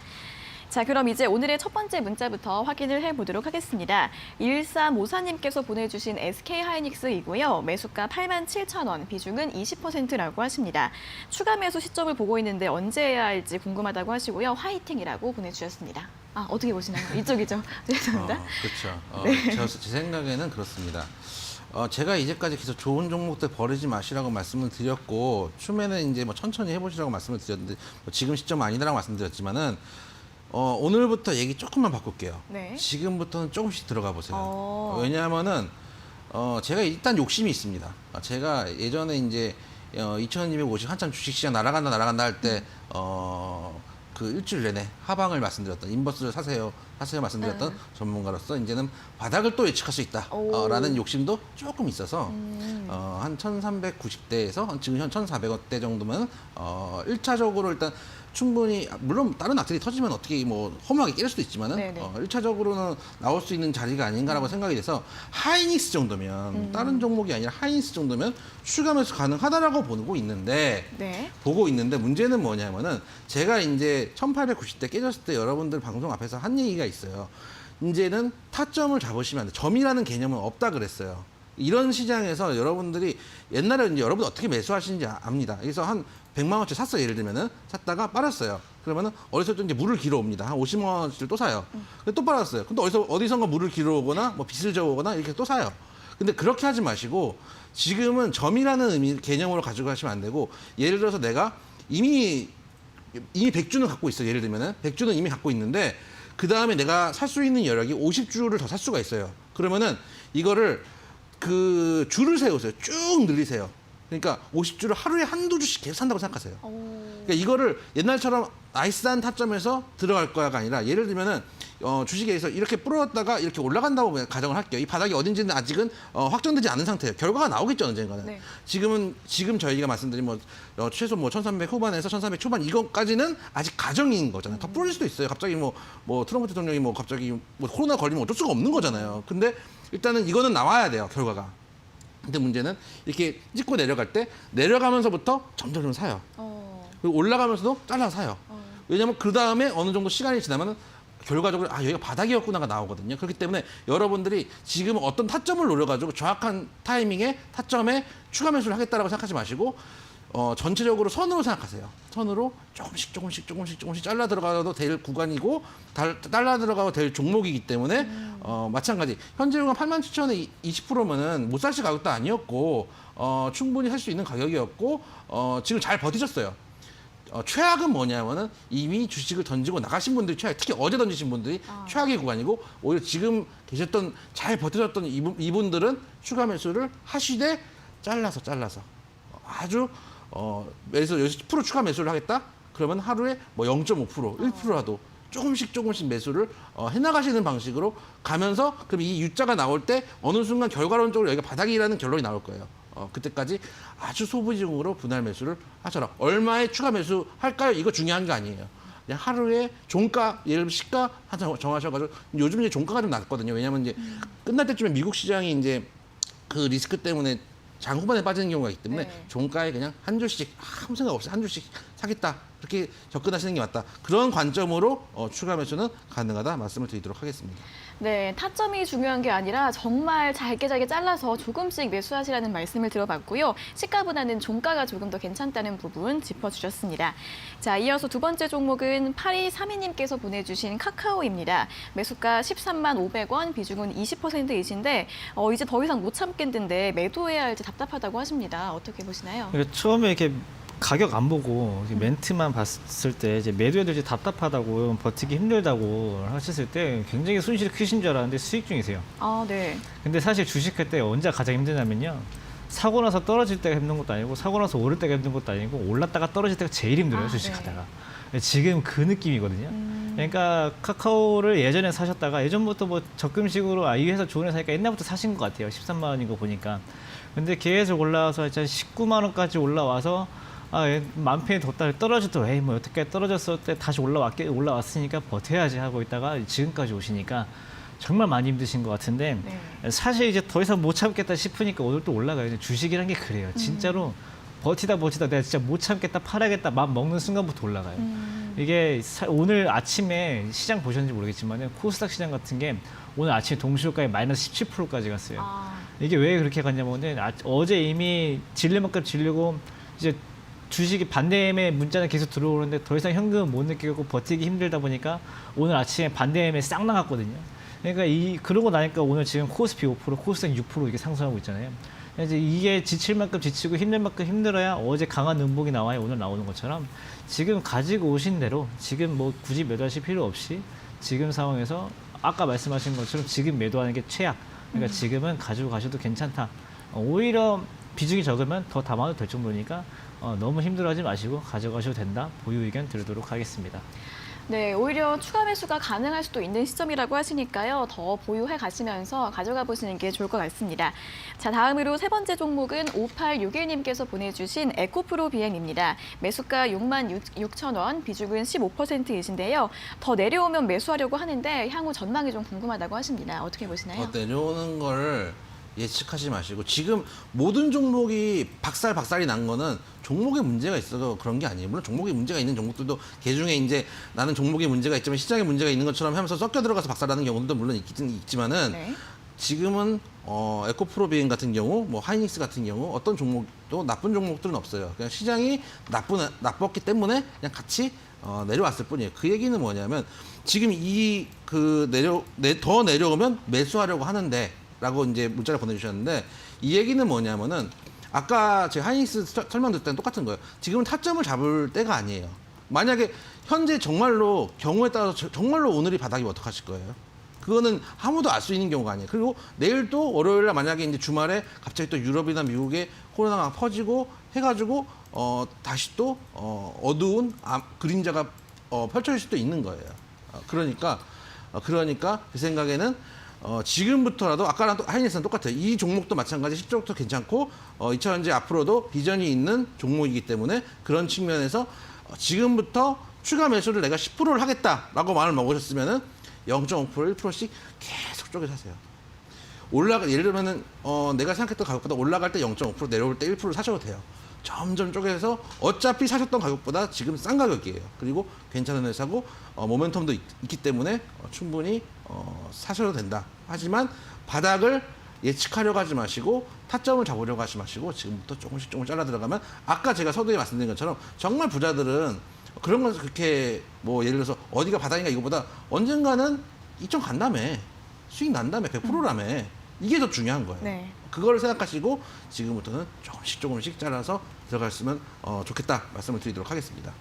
자, 그럼 이제 오늘의 첫 번째 문자부터 확인을 해보도록 하겠습니다. 1354님께서 보내주신 SK하이닉스이고요. 매수가 87,000원, 비중은 20%라고 하십니다. 추가 매수 시점을 보고 있는데 언제 해야 할지 궁금하다고 하시고요. 화이팅이라고 보내주셨습니다. 어떻게 보시나요? 이쪽이죠. 죄송합니다. 그렇죠. 제 생각에는 그렇습니다. 제가 이제까지 계속 좋은 종목들 버리지 마시라고 말씀을 드렸고 추매는 이제 뭐 천천히 해보시라고 말씀을 드렸는데 지금 시점 아니다라고 말씀드렸지만은 오늘부터 얘기 조금만 바꿀게요. 네. 지금부터는 조금씩 들어가 보세요. 왜냐하면은 제가 일단 욕심이 있습니다. 제가 예전에 이제 2,250 한참 주식시장 날아간다 할 때 그 일주일 내내 하방을 말씀드렸던 인버스를 사세요 말씀드렸던 전문가로서 이제는 바닥을 또 예측할 수 있다라는 욕심도 조금 있어서 한 1,390대에서 지금 현 1,400원대 정도면 1차적으로 일단 충분히 물론 다른 악셀이 터지면 어떻게 뭐 허무하게 깨질 수도 있지만은 네네. 1차적으로는 나올 수 있는 자리가 아닌가라고 생각이 돼서 하이닉스 정도면 다른 종목이 아니라 하이닉스 정도면 추가 매수 가능하다라고 보고 있는데 네. 문제는 뭐냐면은 제가 이제 1890대 깨졌을 때 여러분들 방송 앞에서 한 얘기가 있어요. 이제는 타점을 잡으시면 안 돼. 점이라는 개념은 없다 그랬어요. 이런 시장에서 여러분들이 옛날에 이제 여러분 어떻게 매수하시는지 압니다. 그래서 한 100만 원짜리 샀어요. 예를 들면은 샀다가 빨았어요. 그러면은 어디서 이제 물을 길어 옵니다. 한 50만 원짜리 또 사요. 근데 또 빨았어요. 근데 어디선가 물을 길어 오거나 뭐 빚을 져 오거나 이렇게 또 사요. 근데 그렇게 하지 마시고 지금은 점이라는 개념으로 가지고 가시면 안 되고 예를 들어서 내가 이미 100주는 갖고 있어요. 예를 들면은 100주는 이미 갖고 있는데 그 다음에 내가 살 수 있는 여력이 50주를 더 살 수가 있어요. 그러면은 이거를 그 줄을 세우세요. 쭉 늘리세요. 그러니까 50주를 하루에 한두 주씩 계속 산다고 생각하세요. 그러니까 이거를 옛날처럼 나이스한 타점에서 들어갈 거야가 아니라 예를 들면은 주식에서 이렇게 뿌렸다가 이렇게 올라간다고 가정을 할게요. 이 바닥이 어딘지는 아직은 확정되지 않은 상태예요. 결과가 나오겠죠, 언젠가는. 네. 지금 저희가 말씀드린 최소 1300 후반에서 1300 초반 이것까지는 아직 가정인 거잖아요. 더 뿌릴 수도 있어요. 갑자기 뭐 트럼프 대통령이 갑자기 코로나 걸리면 어쩔 수가 없는 거잖아요. 근데 일단은 이거는 나와야 돼요, 결과가. 근데 문제는 이렇게 찍고 내려갈 때 내려가면서부터 점점 사요. 그리고 올라가면서도 잘라 사요. 왜냐하면 그 다음에 어느 정도 시간이 지나면 결과적으로 여기가 바닥이었구나가 나오거든요. 그렇기 때문에 여러분들이 지금 어떤 타점을 노려가지고 정확한 타이밍에 타점에 추가 매수를 하겠다라고 생각하지 마시고 전체적으로 선으로 생각하세요. 선으로 조금씩 잘라 들어가도 될 구간이고 잘라 들어가도 될 종목이기 때문에 마찬가지 현재유가 87,000원에 20%면은 못 사실 가격도 아니었고 충분히 살 수 있는 가격이었고 지금 잘 버티셨어요. 최악은 뭐냐면은 이미 주식을 던지고 나가신 분들이 최악, 특히 어제 던지신 분들이 최악의 구간이고 오히려 지금 계셨던 잘 버텨줬던 이분들은 추가 매수를 하시되 잘라서 아주 매수 여기서 10% 추가 매수를 하겠다? 그러면 하루에 뭐 0.5%, 1%라도 조금씩 매수를 해나가시는 방식으로 가면서 그럼 이 U자가 나올 때 어느 순간 결과론적으로 여기가 바닥이라는 결론이 나올 거예요. 그때까지 아주 소부지중으로 분할 매수를 하셔라. 얼마에 추가 매수 할까요? 이거 중요한 게 아니에요. 그냥 하루에 종가, 예를 들면 시가 정하셔가지고 요즘 이제 종가가 좀 낮거든요. 왜냐하면 이제 끝날 때쯤에 미국 시장이 이제 그 리스크 때문에 장 후반에 빠지는 경우가 있기 때문에 네. 종가에 그냥 한 주씩 아무 생각 없이 한 주씩 사겠다 그렇게 접근하시는 게 맞다. 그런 관점으로 추가 매수는 가능하다 말씀을 드리도록 하겠습니다. 네, 타점이 중요한 게 아니라 정말 잘게 잘라서 조금씩 매수하시라는 말씀을 들어봤고요. 시가보다는 종가가 조금 더 괜찮다는 부분 짚어주셨습니다. 자, 이어서 두 번째 종목은 8232님께서 보내주신 카카오입니다. 매수가 13만 500원, 비중은 20%이신데 이제 더 이상 못 참겠는데 매도해야 할지 답답하다고 하십니다. 어떻게 보시나요? 그러니까 처음에 이렇게 가격 안 보고 멘트만 봤을 때 이제 매도해야 될지 답답하다고 버티기 힘들다고 하셨을 때 굉장히 손실이 크신 줄 알았는데 수익 중이세요. 네. 근데 사실 주식할 때 언제 가장 힘드냐면요. 사고 나서 떨어질 때가 힘든 것도 아니고 사고 나서 오를 때가 힘든 것도 아니고 올랐다가 떨어질 때가 제일 힘들어요. 주식하다가. 네. 지금 그 느낌이거든요. 그러니까 카카오를 예전에 사셨다가 예전부터 뭐 적금식으로 이 회사 좋은 회사니까 옛날부터 사신 것 같아요. 13만 원인 거 보니까. 근데 계속 올라와서 이제 19만 원까지 올라와서 만편히 뒀다 떨어졌다 뭐 어떻게 떨어졌을 때 다시 올라왔으니까 버텨야지 하고 있다가 지금까지 오시니까 정말 많이 힘드신 것 같은데 네. 사실 이제 더 이상 못 참겠다 싶으니까 오늘 또 올라가요. 주식이란 게 그래요. 진짜로 버티다 내가 진짜 못 참겠다 팔아야겠다 마음 먹는 순간부터 올라가요. 이게 오늘 아침에 시장 보셨는지 모르겠지만 코스닥 시장 같은 게 오늘 아침에 동시효과에 마이너스 17%까지 갔어요. 이게 왜 그렇게 갔냐면은 어제 이미 질릴 만큼 질리고 이제 주식이 반대매매 문자는 계속 들어오는데 더 이상 현금을 못 느끼고 버티기 힘들다 보니까 오늘 아침에 반대매매 싹 나갔거든요. 그러니까 그러고 나니까 오늘 지금 코스피 5%, 코스닥 6% 이게 상승하고 있잖아요. 이제 이게 지칠 만큼 지치고 힘들 만큼 힘들어야 어제 강한 음봉이 나와야 오늘 나오는 것처럼 지금 가지고 오신 대로 지금 뭐 굳이 매도하실 필요 없이 지금 상황에서 아까 말씀하신 것처럼 지금 매도하는 게 최악. 그러니까 지금은 가지고 가셔도 괜찮다. 오히려 비중이 적으면 더 담아도 될 정도니까 너무 힘들어하지 마시고 가져가셔도 된다. 보유 의견 드리도록 하겠습니다. 네, 오히려 추가 매수가 가능할 수도 있는 시점이라고 하시니까요. 더 보유해 가시면서 가져가 보시는 게 좋을 것 같습니다. 자, 다음으로 세 번째 종목은 5861님께서 보내주신 에코프로 비행입니다. 매수가 66,000원, 비중은 15%이신데요. 더 내려오면 매수하려고 하는데 향후 전망이 좀 궁금하다고 하십니다. 어떻게 보시나요? 내려오는 걸 예측하지 마시고 지금 모든 종목이 박살이 난 거는 종목에 문제가 있어서 그런 게 아니에요. 물론 종목에 문제가 있는 종목들도 개중에 이제 나는 종목에 문제가 있지만 시장에 문제가 있는 것처럼 하면서 섞여 들어가서 박살나는 경우도 물론 있지만은 네. 지금은 에코프로 비행 같은 경우, 뭐 하이닉스 같은 경우 어떤 종목도 나쁜 종목들은 없어요. 그냥 시장이 나빴기 때문에 그냥 같이 내려왔을 뿐이에요. 그 얘기는 뭐냐면 지금 더 내려오면 매수하려고 하는데라고 이제 문자를 보내주셨는데 이 얘기는 뭐냐면은 아까 제가 하이닉스 설명드릴 때는 똑같은 거예요. 지금은 타점을 잡을 때가 아니에요. 만약에 현재 정말로 경우에 따라서 정말로 오늘이 바닥이 어떡하실 거예요? 그거는 아무도 알 수 있는 경우가 아니에요. 그리고 내일 또 월요일날 만약에 이제 주말에 갑자기 또 유럽이나 미국에 코로나가 퍼지고 해가지고 다시 또 어두운 그림자가 펼쳐질 수도 있는 거예요. 그러니까 제 생각에는 지금부터라도 아까랑 또 하이닉스는 똑같아요. 이 종목도 마찬가지 실적도 괜찮고 2000년제 앞으로도 비전이 있는 종목이기 때문에 그런 측면에서 지금부터 추가 매수를 내가 10%를 하겠다라고 마음을 먹으셨으면은 0.5%, 1%씩 계속 쪼개 사세요. 예를 들면은 내가 생각했던 가격보다 올라갈 때 0.5%, 내려올 때 1% 사셔도 돼요. 점점 쪼개서 어차피 사셨던 가격보다 지금 싼 가격이에요. 그리고 괜찮은 회사고 모멘텀도 있기 때문에 충분히 사셔도 된다. 하지만 바닥을 예측하려고 하지 마시고 타점을 잡으려고 하지 마시고 지금부터 조금씩 잘라 들어가면 아까 제가 서두에 말씀드린 것처럼 정말 부자들은 그런 건 그렇게 뭐 예를 들어서 어디가 바닥인가 이거보다 언젠가는 이점 간다며 수익 난다며 100%라며 이게 더 중요한 거예요. 네. 그걸 생각하시고 지금부터는 조금씩 잘라서 들어갔으면 좋겠다 말씀을 드리도록 하겠습니다.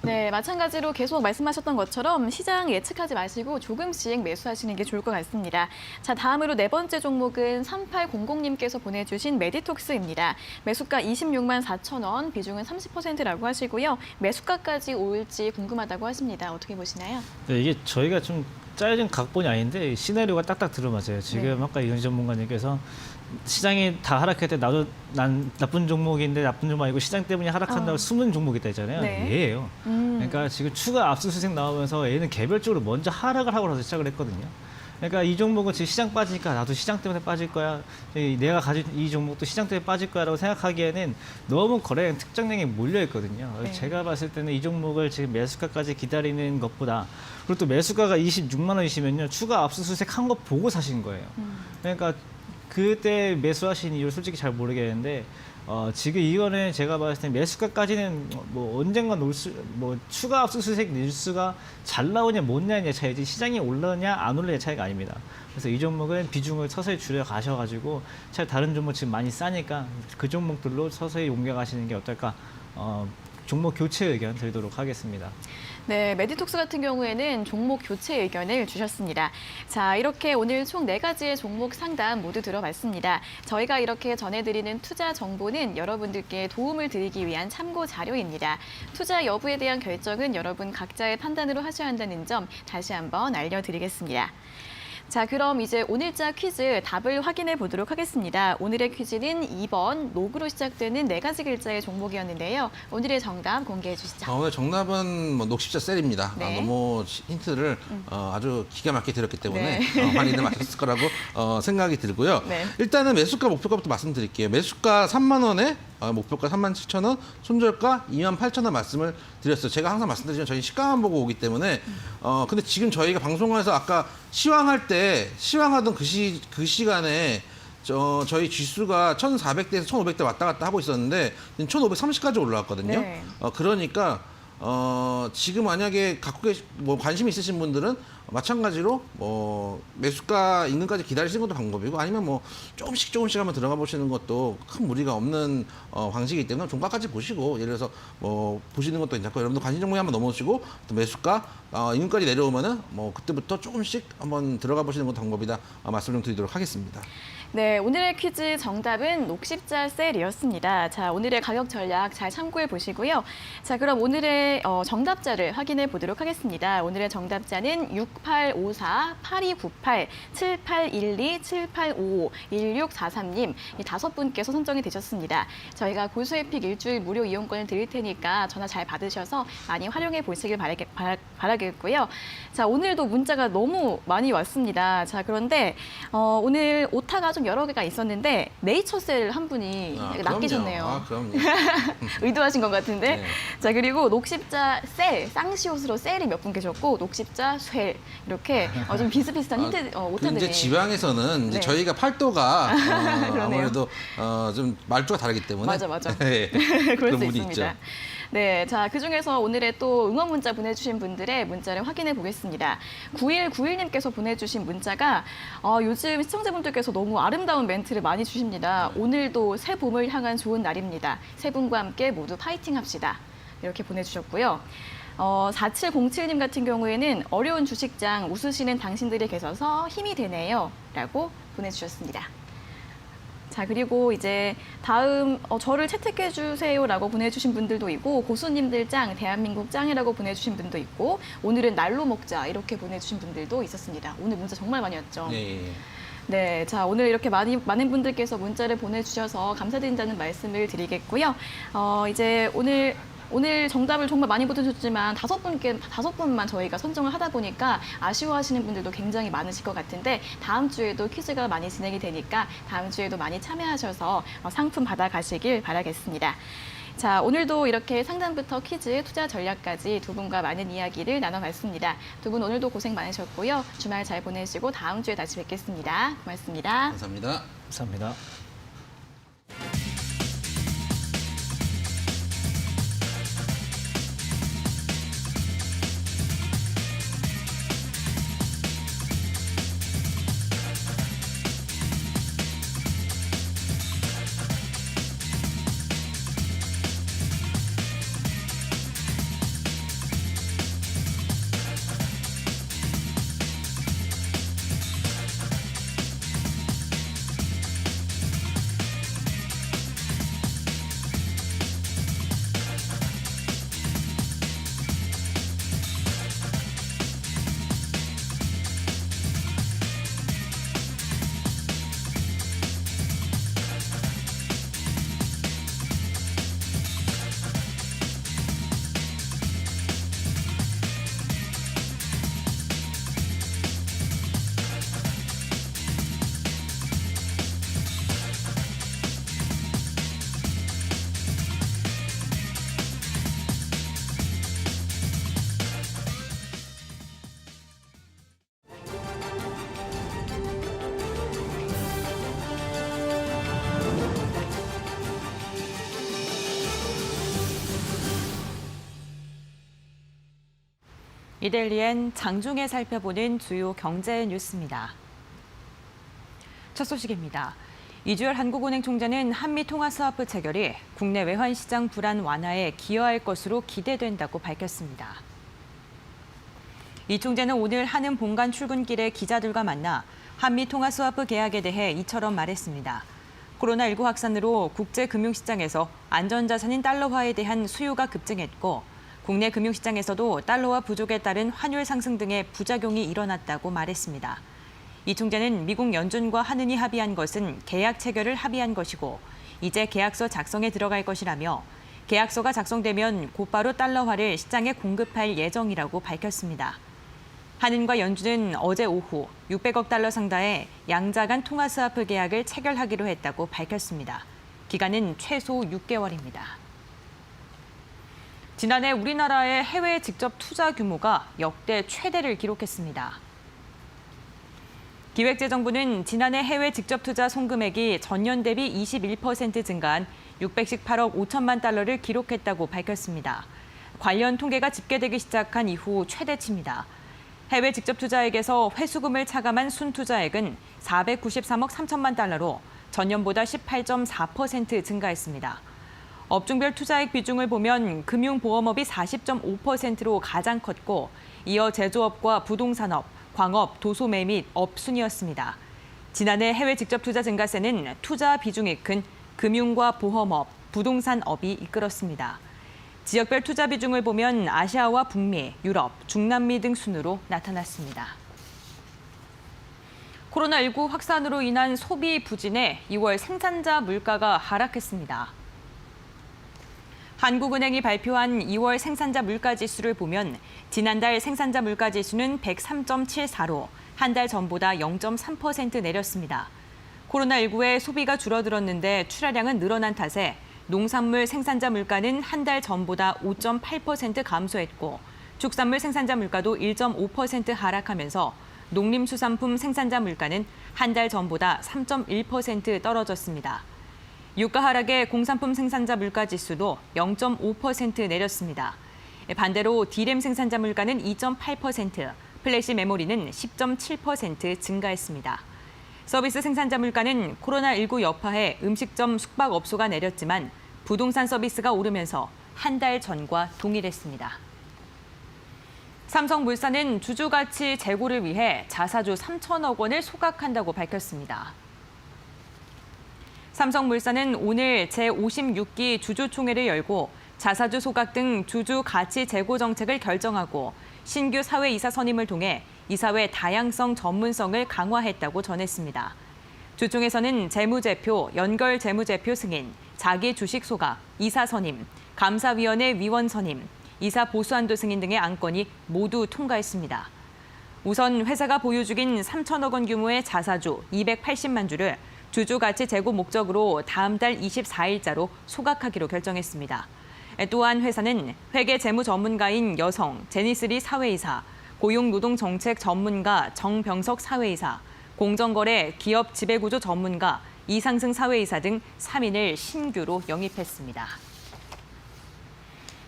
네, 마찬가지로 계속 말씀하셨던 것처럼 시장 예측하지 마시고 조금씩 매수하시는 게 좋을 것 같습니다. 자, 다음으로 네 번째 종목은 3800님께서 보내주신 메디톡스입니다. 매수가 26만 4천 원, 비중은 30%라고 하시고요. 매수가까지 올지 궁금하다고 하십니다. 어떻게 보시나요? 네, 이게 저희가 좀 짜여진 각본이 아닌데 시나리오가 딱딱 들어맞아요. 지금 네. 아까 이현희 전문가님께서 시장이 다 하락할 때 난 나쁜 종목인데 나쁜 종목 아니고 시장 때문에 하락한다고 숨은 종목이 있다 했잖아요. 네. 얘예요. 그러니까 지금 추가 압수수색 나오면서 얘는 개별적으로 먼저 하락을 하고 나서 시작을 했거든요. 그러니까 이 종목은 지금 시장 빠지니까 나도 시장 때문에 빠질 거야. 내가 가진 이 종목도 시장 때문에 빠질 거야라고 생각하기에는 너무 거래량 특정량이 몰려 있거든요. 네. 제가 봤을 때는 이 종목을 지금 매수가까지 기다리는 것보다 그리고 또 매수가가 26만 원이시면요. 추가 압수수색 한 거 보고 사신 거예요. 그러니까 그때 매수하신 이유를 솔직히 잘 모르겠는데 지금 이거는 제가 봤을 때 매수가까지는 뭐 언젠가 추가 압수수색 뉴스가 잘 나오냐 못 나오냐 차이지 시장이 올라냐 안 올라냐 차이가 아닙니다. 그래서 이 종목은 비중을 서서히 줄여 가셔가지고 차라리 다른 종목 지금 많이 싸니까 그 종목들로 서서히 옮겨가시는 게 어떨까 종목 교체 의견 드리도록 하겠습니다. 네, 메디톡스 같은 경우에는 종목 교체 의견을 주셨습니다. 자, 이렇게 오늘 총 4가지의 종목 상담 모두 들어봤습니다. 저희가 이렇게 전해드리는 투자 정보는 여러분들께 도움을 드리기 위한 참고 자료입니다. 투자 여부에 대한 결정은 여러분 각자의 판단으로 하셔야 한다는 점 다시 한번 알려드리겠습니다. 자, 그럼 이제 오늘자 퀴즈 답을 확인해 보도록 하겠습니다. 오늘의 퀴즈는 2번 녹으로 시작되는 4가지 글자의 종목이었는데요. 오늘의 정답 공개해 주시죠. 오늘 정답은 뭐 녹십자 셀입니다. 네. 너무 힌트를 아주 기가 막히게 드렸기 때문에 네. 많이들 맞췄을 거라고 생각이 들고요. 네. 일단은 매수가 목표가부터 말씀드릴게요. 매수가 3만 원에 목표가 3만 7천 원, 손절가 2만 8천 원 말씀을 드렸어요. 제가 항상 말씀드리지만 저희 시가만 보고 오기 때문에 근데 지금 저희가 방송에서 아까 시황할 때 시황하던 그 시간에 저희 지수가 1,400대에서 1,500대 왔다 갔다 하고 있었는데 1,530까지 올라왔거든요. 네. 그러니까 지금 만약에 갖고 관심 있으신 분들은 마찬가지로 뭐 매수가 인근까지 기다리시는 것도 방법이고 아니면 뭐 조금씩 한번 들어가 보시는 것도 큰 무리가 없는 방식이기 때문에 종가까지 보시고 예를 들어서 뭐 보시는 것도 괜찮고 여러분들 관심 종목에 한번 넘어오시고 또 매수가 인근까지 내려오면은 뭐 그때부터 조금씩 한번 들어가 보시는 것도 방법이다 말씀 좀 드리도록 하겠습니다. 네, 오늘의 퀴즈 정답은 녹십자 셀이었습니다. 자, 오늘의 가격 전략 잘 참고해 보시고요. 자, 그럼 오늘의 정답자를 확인해 보도록 하겠습니다. 오늘의 정답자는 6854-8298-7812-7855-1643님 이 5분께서 선정이 되셨습니다. 저희가 고수에픽 일주일 무료 이용권을 드릴 테니까 전화 잘 받으셔서 많이 활용해 보시길 바라겠고요. 자, 오늘도 문자가 너무 많이 왔습니다. 자, 그런데 오늘 오타가 좀 여러 개가 있었는데 네이처셀 한 분이 낚이셨네요. 그럼요. 의도하신 것 같은데. 네. 자, 그리고 녹십자 셀, 쌍시옷으로 셀이 몇 분 계셨고 녹십자 쇠 이렇게 좀 비슷비슷한 힌트 오타들이. 이제 지방에서는 이제 네. 저희가 팔도가 그러네요. 아무래도 좀 말투가 다르기 때문에 맞아. 네. 그럴 그런 수 부분이 있습니다. 있죠. 네, 자, 그중에서 오늘의 또 응원 문자 보내주신 분들의 문자를 확인해 보겠습니다. 9191님께서 보내주신 문자가 요즘 시청자분들께서 너무 아름다운 멘트를 많이 주십니다. 오늘도 새 봄을 향한 좋은 날입니다. 세 분과 함께 모두 파이팅 합시다. 이렇게 보내주셨고요. 4707님 같은 경우에는 어려운 주식장 웃으시는 당신들이 계셔서 힘이 되네요. 라고 보내주셨습니다. 자, 그리고 이제 다음 저를 채택해 주세요라고 보내주신 분들도 있고 고수님들 짱, 대한민국 짱이라고 보내주신 분도 있고 오늘은 날로 먹자 이렇게 보내주신 분들도 있었습니다. 오늘 문자 정말 많이 왔죠. 네. 네, 자, 오늘 이렇게 많은 분들께서 문자를 보내주셔서 감사드린다는 말씀을 드리겠고요. 이제 오늘 정답을 정말 많이 보내주셨지만 5분만 저희가 선정을 하다 보니까 아쉬워하시는 분들도 굉장히 많으실 것 같은데 다음 주에도 퀴즈가 많이 진행이 되니까 다음 주에도 많이 참여하셔서 상품 받아가시길 바라겠습니다. 자, 오늘도 이렇게 상담부터 퀴즈, 투자 전략까지 두 분과 많은 이야기를 나눠봤습니다. 두 분 오늘도 고생 많으셨고요. 주말 잘 보내시고 다음 주에 다시 뵙겠습니다. 고맙습니다. 감사합니다. 감사합니다. 이데일리엔 장중에 살펴보는 주요 경제 뉴스입니다. 첫 소식입니다. 이주열 한국은행 총재는 한미통화스와프 체결이 국내 외환시장 불안 완화에 기여할 것으로 기대된다고 밝혔습니다. 이 총재는 오늘 한은 본관 출근길에 기자들과 만나 한미통화스와프 계약에 대해 이처럼 말했습니다. 코로나19 확산으로 국제금융시장에서 안전자산인 달러화에 대한 수요가 급증했고 국내 금융시장에서도 달러화 부족에 따른 환율 상승 등의 부작용이 일어났다고 말했습니다. 이 총재는 미국 연준과 한은이 합의한 것은 계약 체결을 합의한 것이고 이제 계약서 작성에 들어갈 것이라며 계약서가 작성되면 곧바로 달러화를 시장에 공급할 예정이라고 밝혔습니다. 한은과 연준은 어제 오후 600억 달러 상당의 양자 간 통화스와프 계약을 체결하기로 했다고 밝혔습니다. 기간은 최소 6개월입니다. 지난해 우리나라의 해외 직접 투자 규모가 역대 최대를 기록했습니다. 기획재정부는 지난해 해외 직접 투자 송금액이 전년 대비 21% 증가한 618억 5천만 달러를 기록했다고 밝혔습니다. 관련 통계가 집계되기 시작한 이후 최대치입니다. 해외 직접 투자액에서 회수금을 차감한 순투자액은 493억 3천만 달러로 전년보다 18.4% 증가했습니다. 업종별 투자액 비중을 보면 금융보험업이 40.5%로 가장 컸고 이어 제조업과 부동산업, 광업, 도소매 및 업순이었습니다. 지난해 해외 직접 투자 증가세는 투자 비중이 큰 금융과 보험업, 부동산업이 이끌었습니다. 지역별 투자 비중을 보면 아시아와 북미, 유럽, 중남미 등 순으로 나타났습니다. 코로나19 확산으로 인한 소비 부진에 2월 생산자 물가가 하락했습니다. 한국은행이 발표한 2월 생산자 물가 지수를 보면 지난달 생산자 물가 지수는 103.74로 한 달 전보다 0.3% 내렸습니다. 코로나19에 소비가 줄어들었는데 출하량은 늘어난 탓에 농산물 생산자 물가는 한 달 전보다 5.8% 감소했고 축산물 생산자 물가도 1.5% 하락하면서 농림수산품 생산자 물가는 한 달 전보다 3.1% 떨어졌습니다. 유가 하락에 공산품 생산자 물가 지수도 0.5% 내렸습니다. 반대로 디램 생산자 물가는 2.8%, 플래시 메모리는 10.7% 증가했습니다. 서비스 생산자 물가는 코로나19 여파에 음식점 숙박업소가 내렸지만 부동산 서비스가 오르면서 한 달 전과 동일했습니다. 삼성물산은 주주가치 제고를 위해 자사주 3천억 원을 소각한다고 밝혔습니다. 삼성물산은 오늘 제56기 주주총회를 열고 자사주 소각 등 주주 가치 제고 정책을 결정하고 신규 사회이사 선임을 통해 이사회 다양성 전문성을 강화했다고 전했습니다. 주총에서는 재무제표, 연결재무제표 승인, 자기 주식 소각, 이사 선임, 감사위원회 위원 선임, 이사 보수한도 승인 등의 안건이 모두 통과했습니다. 우선 회사가 보유 중인 3천억 원 규모의 자사주 280만 주를 주주 가치 제고 목적으로 다음 달 24일자로 소각하기로 결정했습니다. 또한 회사는 회계 재무 전문가인 여성 제니스리 사회이사, 고용노동정책 전문가 정병석 사회이사, 공정거래 기업 지배구조 전문가 이상승 사회이사 등 3인을 신규로 영입했습니다.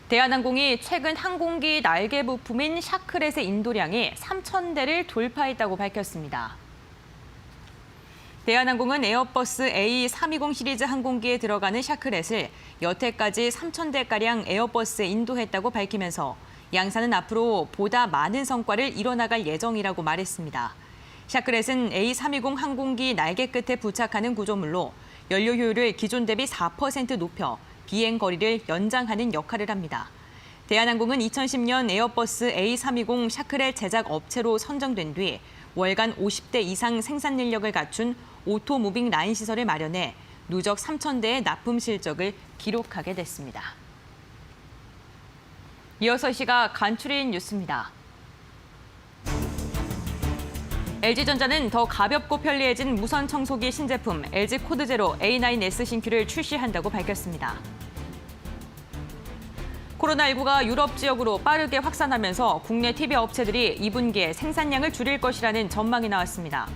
대한항공이 최근 항공기 날개 부품인 샤크렛의 인도량이 3,000대를 돌파했다고 밝혔습니다. 대한항공은 에어버스 A320 시리즈 항공기에 들어가는 샤크렛을 여태까지 3,000대가량 에어버스에 인도했다고 밝히면서 양사는 앞으로 보다 많은 성과를 이뤄나갈 예정이라고 말했습니다. 샤크렛은 A320 항공기 날개 끝에 부착하는 구조물로 연료 효율을 기존 대비 4% 높여 비행 거리를 연장하는 역할을 합니다. 대한항공은 2010년 에어버스 A320 샤크렛 제작 업체로 선정된 뒤 월간 50대 이상 생산 인력을 갖춘 오토무빙 라인 시설을 마련해 누적 3,000대의 납품 실적을 기록하게 됐습니다. 이어서 이 시각 간추린 뉴스입니다. LG전자는 더 가볍고 편리해진 무선 청소기 신제품 LG 코드 제로 A9S 신규를 출시한다고 밝혔습니다. 코로나19가 유럽 지역으로 빠르게 확산하면서 국내 TV 업체들이 2분기에 생산량을 줄일 것이라는 전망이 나왔습니다.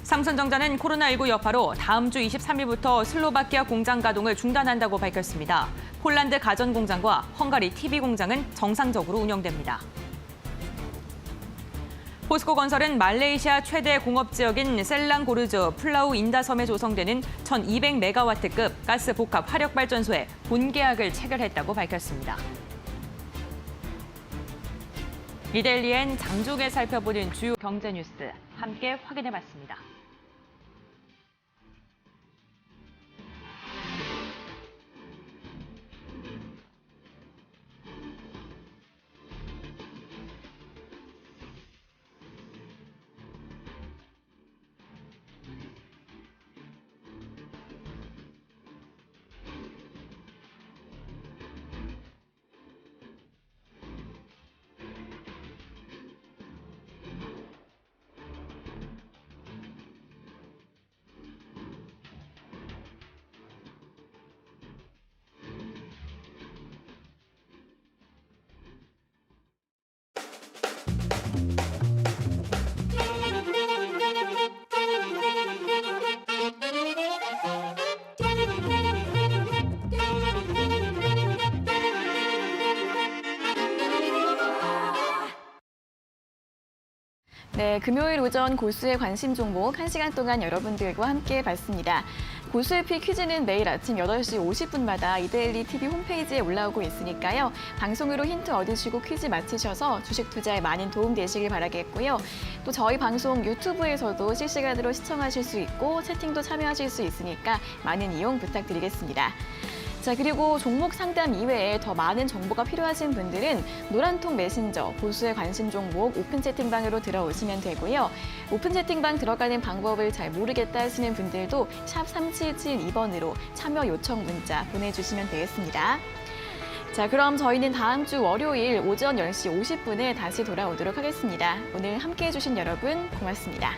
삼성전자는 코로나19 여파로 다음 주 23일부터 슬로바키아 공장 가동을 중단한다고 밝혔습니다. 폴란드 가전 공장과 헝가리 TV 공장은 정상적으로 운영됩니다. 포스코건설은 말레이시아 최대 공업 지역인 셀랑고르주 플라우 인다섬에 조성되는 1,200메가와트급 가스 복합 화력 발전소에 본계약을 체결했다고 밝혔습니다. 이데일리엔 장중에 살펴보는 주요 경제 뉴스 함께 확인해봤습니다. 네, 금요일 오전 고수의 관심 종목 1시간 동안 여러분들과 함께 봤습니다. 고수의 피 퀴즈는 매일 아침 8시 50분마다 이데일리 TV 홈페이지에 올라오고 있으니까요. 방송으로 힌트 얻으시고 퀴즈 맞히셔서 주식 투자에 많은 도움 되시길 바라겠고요. 또 저희 방송 유튜브에서도 실시간으로 시청하실 수 있고 채팅도 참여하실 수 있으니까 많은 이용 부탁드리겠습니다. 자, 그리고 종목 상담 이외에 더 많은 정보가 필요하신 분들은 노란통 메신저, 고수의 관심 종목 오픈 채팅방으로 들어오시면 되고요. 오픈 채팅방 들어가는 방법을 잘 모르겠다 하시는 분들도 샵 3772번으로 참여 요청 문자 보내주시면 되겠습니다. 자, 그럼 저희는 다음 주 월요일 오전 10시 50분에 다시 돌아오도록 하겠습니다. 오늘 함께해 주신 여러분 고맙습니다.